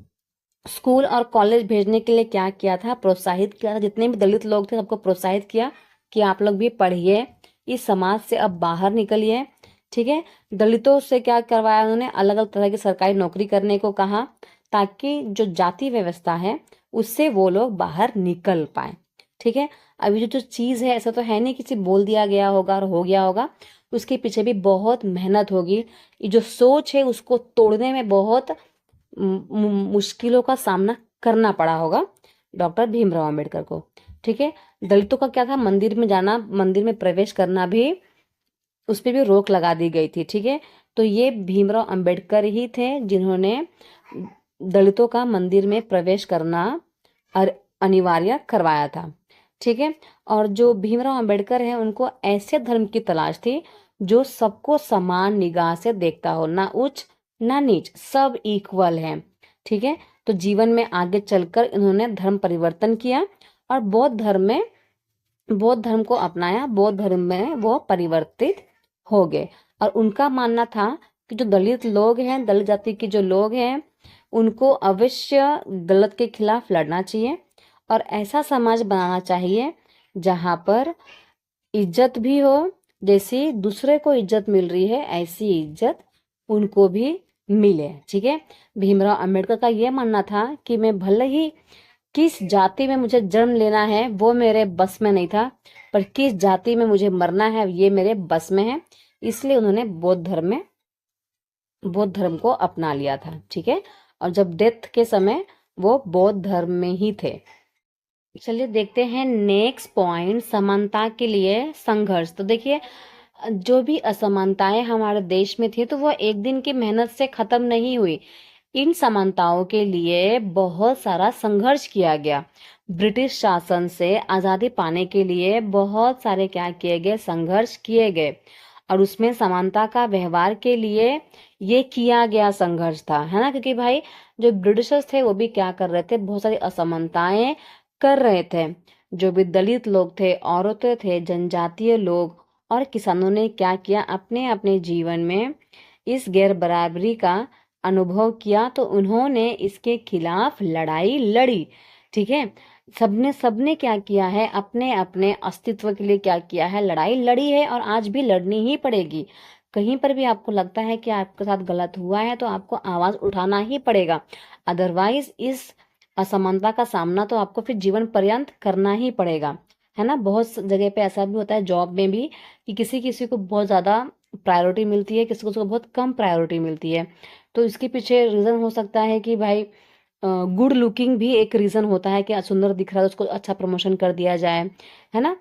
स्कूल और कॉलेज भेजने के लिए क्या किया था? प्रोत्साहित किया था। जितने भी दलित लोग थे सबको प्रोत्साहित किया कि आप लोग भी पढ़िए, इस समाज से अब बाहर निकलिए। ठीक है। दलितों से क्या करवाया उन्होंने? अलग अलग तरह की सरकारी नौकरी करने को कहा, ताकि जो जाति व्यवस्था है उससे वो लोग बाहर निकल पाए। ठीक है। अभी जो चीज है, ऐसा तो है नहीं किसी बोल दिया गया होगा और हो गया होगा, उसके पीछे भी बहुत मेहनत होगी। ये जो सोच है उसको तोड़ने में बहुत मुश्किलों का सामना करना पड़ा होगा डॉक्टर भीमराव अंबेडकर को। ठीक है। दलितों का क्या था? मंदिर में जाना, मंदिर में प्रवेश करना भी, उस पर भी रोक लगा दी गई थी। ठीक है। तो ये भीमराव अंबेडकर ही थे जिन्होंने दलितों का मंदिर में प्रवेश करना अनिवार्य करवाया था। ठीक है। और जो भीमराव अंबेडकर है उनको ऐसे धर्म की तलाश थी जो सबको समान निगाह से देखता हो, ना उच्च ना नीच, सब इक्वल है। ठीक है। तो जीवन में आगे चलकर इन्होंने धर्म परिवर्तन किया और बौद्ध धर्म को अपनाया। बौद्ध धर्म में वो परिवर्तित हो गए। और उनका मानना था कि जो दलित लोग हैं, दलित जाति के जो लोग हैं, उनको अवश्य गलत के खिलाफ लड़ना चाहिए और ऐसा समाज बनाना चाहिए जहां पर इज्जत भी हो, जैसी दूसरे को इज्जत मिल रही है ऐसी इज्जत उनको भी मिले। ठीक है। भीमराव अंबेडकर का यह मानना था कि मैं भले ही किस जाति में मुझे जन्म लेना है वो मेरे बस में नहीं था, पर किस जाति में मुझे मरना है ये मेरे बस में है। इसलिए उन्होंने बौद्ध धर्म को अपना लिया था। ठीक है। और जब डेथ के समय वो बौद्ध धर्म में ही थे। चलिए देखते हैं नेक्स्ट पॉइंट, समानता के लिए संघर्ष। तो देखिए, जो भी असमानताएं हमारे देश में थी तो वो एक दिन की मेहनत से खत्म नहीं हुई। इन समानताओं के लिए बहुत सारा संघर्ष किया गया। ब्रिटिश शासन से आजादी पाने के लिए बहुत सारे क्या किए गए? संघर्ष किए गए। और उसमें समानता का व्यवहार के लिए ये किया गया संघर्ष था, है ना? क्योंकि भाई जो ब्रिटिशर्स थे वो भी क्या कर रहे थे? बहुत सारी असमानताएं कर रहे थे। जो भी दलित लोग थे, औरतें थे, जनजातीय लोग और किसानों ने क्या किया? अपने अपने जीवन में इस गैर बराबरी का अनुभव किया, तो उन्होंने इसके खिलाफ लड़ाई लड़ी। ठीक है। सबने सबने क्या किया है? अपने अपने अस्तित्व के लिए क्या किया है? लड़ाई लड़ी है और आज भी लड़नी ही पड़ेगी। कहीं पर भी आपको लगता है कि आपके साथ गलत हुआ है तो आपको आवाज उठाना ही पड़ेगा। अदरवाइज इस असमानता का सामना तो आपको फिर जीवन पर्यंत करना ही पड़ेगा, है ना? बहुत जगह पे ऐसा भी होता है जॉब में भी कि किसी किसी को बहुत ज्यादा प्रायोरिटी मिलती है, किसी को बहुत कम प्रायोरिटी मिलती है। तो इसके पीछे रीजन हो सकता है कि भाई गुड लुकिंग भी एक रीजन होता है कि सुंदर दिख रहा है तो उसको अच्छा प्रमोशन कर दिया जाए, है ना?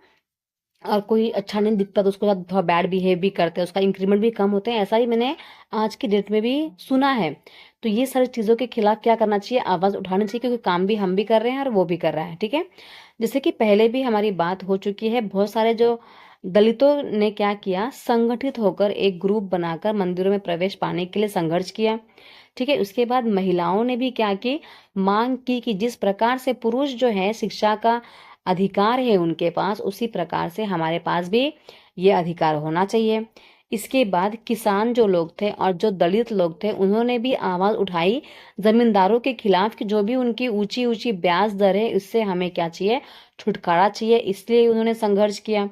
और कोई अच्छा नहीं दिखता तो उसको साथ थोड़ा बैड बिहेव भी करते हैं, उसका इंक्रीमेंट भी कम होते हैं। ऐसा ही मैंने आज की डेट में भी सुना है। तो ये सारी चीज़ों के खिलाफ क्या करना चाहिए? आवाज़ उठानी चाहिए, क्योंकि काम भी हम भी कर रहे हैं और वो भी कर रहा है। ठीक है। जैसे कि पहले भी हमारी बात हो चुकी है, बहुत सारे जो दलितों ने क्या किया? संगठित होकर एक ग्रुप बनाकर मंदिरों में प्रवेश पाने के लिए संघर्ष किया। ठीक है। उसके बाद महिलाओं ने भी क्या की? मांग की कि जिस प्रकार से पुरुष जो है शिक्षा का अधिकार है उनके पास, उसी प्रकार से हमारे पास भी ये अधिकार होना चाहिए। इसके बाद किसान जो लोग थे और जो दलित लोग थे उन्होंने भी आवाज उठाई जमींदारों के खिलाफ कि जो भी उनकी ऊंची ऊंची ब्याज दर है इससे हमें क्या चाहिए? छुटकारा चाहिए। इसलिए उन्होंने संघर्ष किया।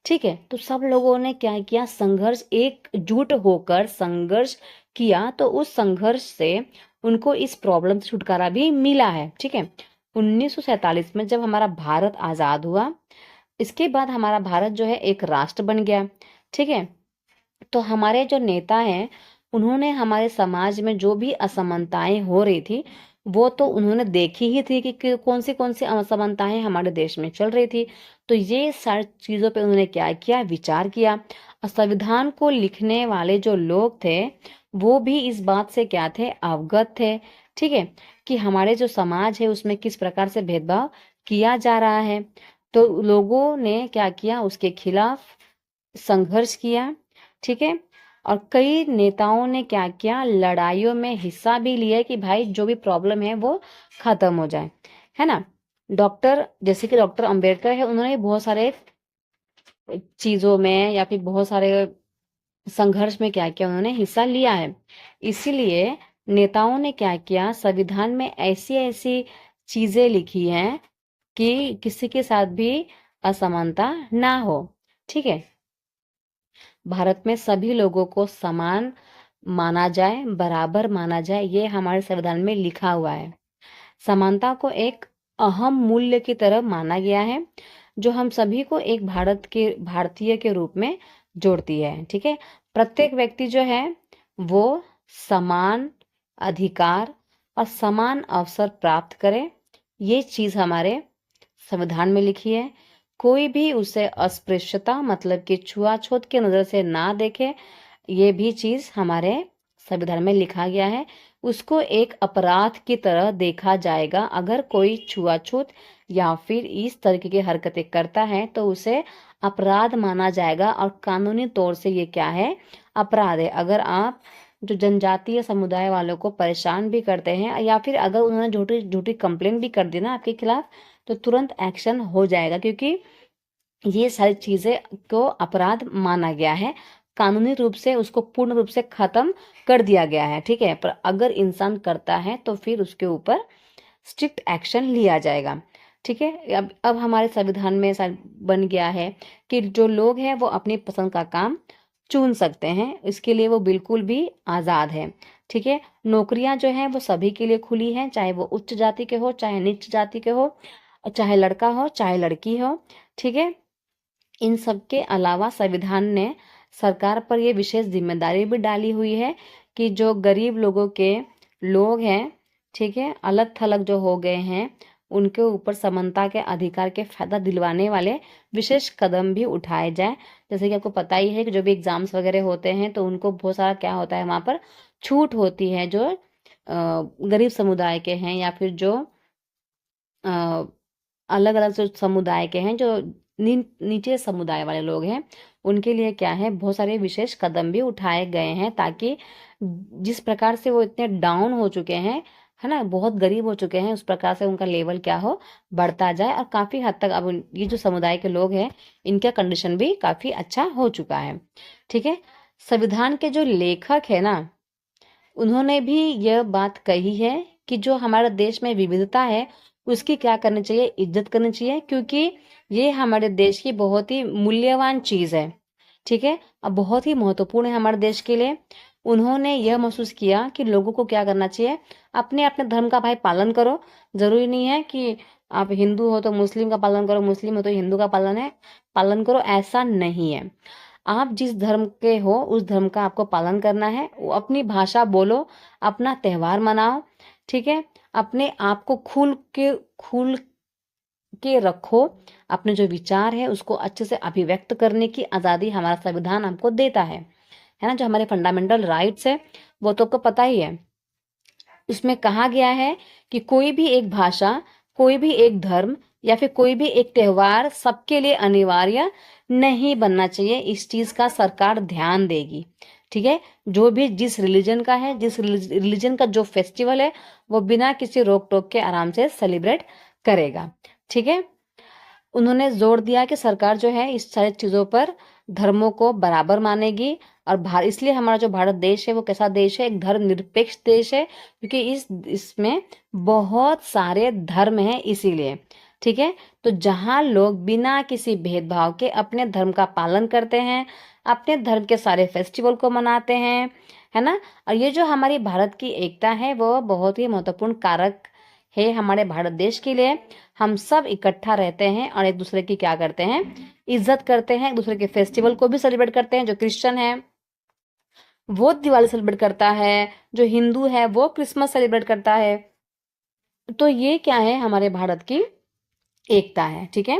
ठीक है। तो सब लोगों ने क्या किया? संघर्ष, एकजुट होकर संघर्ष किया। तो उस संघर्ष से उनको इस प्रॉब्लम से छुटकारा भी मिला है। ठीक है। 1947 में जब हमारा भारत आजाद हुआ, इसके बाद हमारा भारत जो है एक राष्ट्र बन गया। ठीक है। तो हमारे जो नेता हैं उन्होंने हमारे समाज में जो भी असमानताएं हो रही थी वो तो उन्होंने देखी ही थी कि कौन सी असमानताएं हमारे देश में चल रही थी। तो ये सारी चीजों पे उन्होंने क्या किया? विचार किया। और संविधान को लिखने वाले जो लोग थे वो भी इस बात से क्या थे? अवगत थे। ठीक है। कि हमारे जो समाज है उसमें किस प्रकार से भेदभाव किया जा रहा है। तो लोगों ने क्या किया? उसके खिलाफ संघर्ष किया। ठीक है। और कई नेताओं ने क्या किया, लड़ाइयों में हिस्सा भी लिया कि भाई जो भी प्रॉब्लम है वो खत्म हो जाए, है ना। डॉक्टर, जैसे कि डॉक्टर अंबेडकर है, उन्होंने बहुत सारे चीजों में या फिर बहुत सारे संघर्ष में क्या किया, उन्होंने हिस्सा लिया है। इसीलिए नेताओं ने क्या किया, संविधान में ऐसी ऐसी चीजें लिखी हैं कि किसी के साथ भी असमानता ना हो। ठीक है, भारत में सभी लोगों को समान माना जाए, बराबर माना जाए, ये हमारे संविधान में लिखा हुआ है। समानता को एक अहम मूल्य की तरह माना गया है, जो हम सभी को एक भारतीय के रूप में जोड़ती है। ठीक है, प्रत्येक व्यक्ति जो है वो समान अधिकार और समान अवसर प्राप्त करे, ये चीज हमारे संविधान में लिखी है। कोई भी उसे अस्पृश्यता मतलब कि छुआछूत की नजर से ना देखे, ये भी चीज हमारे संविधान में लिखा गया है। उसको एक अपराध की तरह देखा जाएगा, अगर कोई छुआछूत या फिर इस तरीके की हरकतें करता है तो उसे अपराध माना जाएगा, और कानूनी तौर से ये क्या है, अपराध है। अगर आप जो जनजातीय समुदाय वालों को परेशान भी करते हैं, या फिर अगर उन्होंने झूठी झूठी कंप्लेंट भी कर दी ना आपके खिलाफ, तो तुरंत एक्शन हो जाएगा, क्योंकि ये सारी चीजें को अपराध माना गया है। कानूनी रूप से उसको पूर्ण रूप से खत्म कर दिया गया है। ठीक है, पर अगर इंसान करता है तो फिर उसके ऊपर स्ट्रिक्ट एक्शन लिया जाएगा। ठीक है, अब हमारे संविधान में बन गया है कि जो लोग हैं वो अपनी पसंद का काम चुन सकते हैं, इसके लिए वो बिल्कुल भी आज़ाद है। ठीक है, नौकरियां जो हैं वो सभी के लिए खुली हैं, चाहे वो उच्च जाति के हो, चाहे नीच जाति के हो, और चाहे लड़का हो चाहे लड़की हो। ठीक है, इन सब के अलावा संविधान ने सरकार पर यह विशेष जिम्मेदारी भी डाली हुई है कि जो गरीब लोगों के लोग हैं, ठीक है, अलग थलग जो हो गए हैं, उनके ऊपर समानता के अधिकार के फायदा दिलवाने वाले विशेष कदम भी उठाए जाए। जैसे कि आपको पता ही है कि जो भी एग्जाम्स वगैरह होते हैं तो उनको बहुत सारा क्या होता है, वहाँ पर छूट होती है, जो गरीब समुदाय के हैं या फिर जो अलग अलग जो समुदाय के हैं, जो नीचे समुदाय वाले लोग हैं, उनके लिए क्या है, बहुत सारे विशेष कदम भी उठाए गए हैं, ताकि जिस प्रकार से वो इतने डाउन हो चुके हैं, है ना, बहुत गरीब हो चुके हैं, उस प्रकार से उनका लेवल क्या हो, बढ़ता जाए। और काफी हद तक अब ये जो समुदाय के लोग हैं, इनका कंडीशन भी काफी अच्छा हो चुका है। ठीक है, संविधान के जो लेखक है ना, उन्होंने भी यह बात कही है कि जो हमारे देश में विविधता है उसकी क्या करनी चाहिए, इज्जत करनी चाहिए, क्योंकि ये हमारे देश की बहुत ही मूल्यवान चीज है। ठीक है, अब बहुत ही महत्वपूर्ण है हमारे देश के लिए। उन्होंने यह महसूस किया कि लोगों को क्या करना चाहिए, अपने अपने धर्म का भाई पालन करो। जरूरी नहीं है कि आप हिंदू हो तो मुस्लिम का पालन करो, मुस्लिम हो तो हिंदू का पालन करो, ऐसा नहीं है। आप जिस धर्म के हो उस धर्म का आपको पालन करना है। अपनी भाषा बोलो, अपना त्योहार मनाओ। ठीक है, अपने आप को खुल के रखो। अपने जो विचार है उसको अच्छे से अभिव्यक्त करने की आज़ादी हमारा संविधान हमको देता है ना। जो हमारे फंडामेंटल राइट्स है वो तो आपको पता ही है। उसमें कहा गया है कि कोई भी एक भाषा, कोई भी एक धर्म या फिर कोई भी एक त्योहार सबके लिए अनिवार्य नहीं बनना चाहिए। इस चीज का सरकार ध्यान देगी। ठीक है, जो भी जिस रिलीजन का है, जिस रिलीजन का जो फेस्टिवल है, वो बिना किसी रोक टोक के आराम से सेलिब्रेट करेगा। ठीक है, उन्होंने जोर दिया कि सरकार जो है इस सारी चीजों पर धर्मों को बराबर मानेगी। और इसलिए हमारा जो भारत देश है वो कैसा देश है, एक धर्मनिरपेक्ष देश है, क्योंकि इसमें बहुत सारे धर्म हैं इसीलिए। ठीक है, तो जहां लोग बिना किसी भेदभाव के अपने धर्म का पालन करते हैं, अपने धर्म के सारे फेस्टिवल को मनाते हैं, है ना। और ये जो हमारी भारत की एकता है वो बहुत ही महत्वपूर्ण कारक है हमारे भारत देश के लिए। हम सब इकट्ठा रहते हैं और एक दूसरे की क्या करते हैं, इज्जत करते हैं। एक दूसरे के फेस्टिवल को भी सेलिब्रेट करते हैं। जो क्रिश्चियन है वो दिवाली सेलिब्रेट करता है, जो हिंदू है वो क्रिसमस सेलिब्रेट करता है। तो ये क्या है, हमारे भारत की एकता है। ठीक है,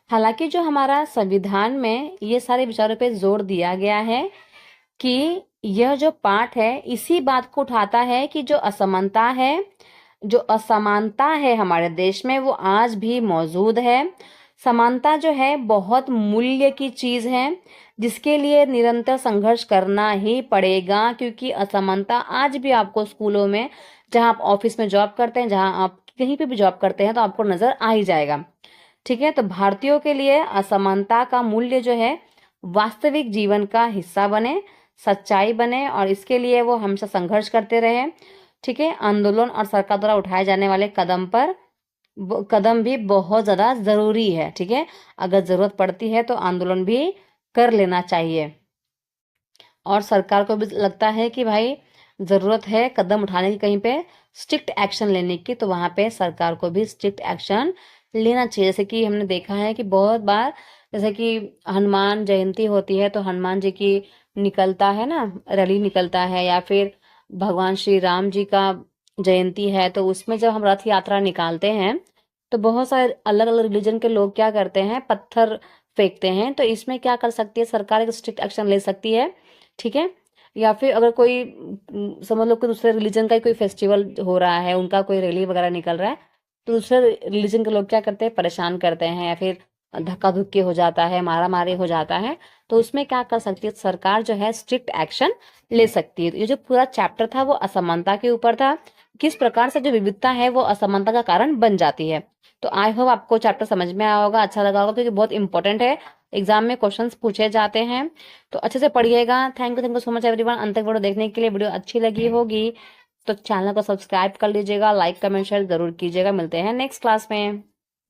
हालांकि जो हमारा संविधान में ये सारे विचारों पे जोर दिया गया है कि यह जो पाठ है इसी बात को उठाता है कि जो असमानता है, जो असमानता है हमारे देश में, वो आज भी मौजूद है। समानता जो है बहुत मूल्य की चीज है, जिसके लिए निरंतर संघर्ष करना ही पड़ेगा, क्योंकि असमानता आज भी आपको स्कूलों में, जहां आप ऑफिस में जॉब करते हैं, जहां आप कहीं पे भी जॉब करते हैं, तो आपको नजर आ ही जाएगा। ठीक है, तो भारतीयों के लिए असमानता का मूल्य जो है वास्तविक जीवन का हिस्सा बने, सच्चाई बने, और इसके लिए वो हमेशा संघर्ष करते रहे। ठीक है, आंदोलन और सरकार द्वारा उठाए जाने वाले कदम भी बहुत ज्यादा जरूरी है। ठीक है, अगर जरूरत पड़ती है तो आंदोलन भी कर लेना चाहिए। और सरकार को भी लगता है कि भाई जरूरत है कदम उठाने की, कहीं पे स्ट्रिक्ट एक्शन लेने की, तो वहां पे सरकार को भी स्ट्रिक्ट एक्शन लेना चाहिए। जैसे कि हमने देखा है कि बहुत बार, जैसे कि हनुमान जयंती होती है तो हनुमान जी की निकलता है ना, रैली निकलता है, या फिर भगवान श्री राम जी का जयंती है, तो उसमें जब हम रथ यात्रा निकालते हैं तो बहुत सारे अलग अलग रिलीजन के लोग क्या करते हैं, पत्थर फेंकते हैं। तो इसमें क्या कर सकती है सरकार, एक स्ट्रिक्ट एक्शन ले सकती है। ठीक है, या फिर अगर कोई समझ लो कि दूसरे रिलीजन का ही कोई फेस्टिवल हो रहा है, उनका कोई रैली वगैरह निकल रहा है, तो दूसरे रिलीजन के लोग क्या करते हैं, परेशान करते हैं, या फिर धक्का धुक्की हो जाता है, मारा मारी हो जाता है, तो उसमें क्या कर सकती है सरकार, जो है स्ट्रिक्ट एक्शन ले सकती है। तो ये जो पूरा चैप्टर था वो असमानता के ऊपर था, किस प्रकार से जो विविधता है वो असमानता का कारण बन जाती है। तो आई होप आपको चैप्टर समझ में आया होगा, अच्छा लगा होगा, क्योंकि बहुत इंपॉर्टेंट है, एग्जाम में क्वेश्चंस पूछे जाते हैं। तो अच्छे से पढ़िएगा। Thank you so much everyone, अंत तक वीडियो देखने के लिए। वीडियो अच्छी लगी होगी तो चैनल को सब्सक्राइब कर लीजिएगा, लाइक कमेंट शेयर जरूर कीजिएगा। मिलते हैं नेक्स्ट क्लास में।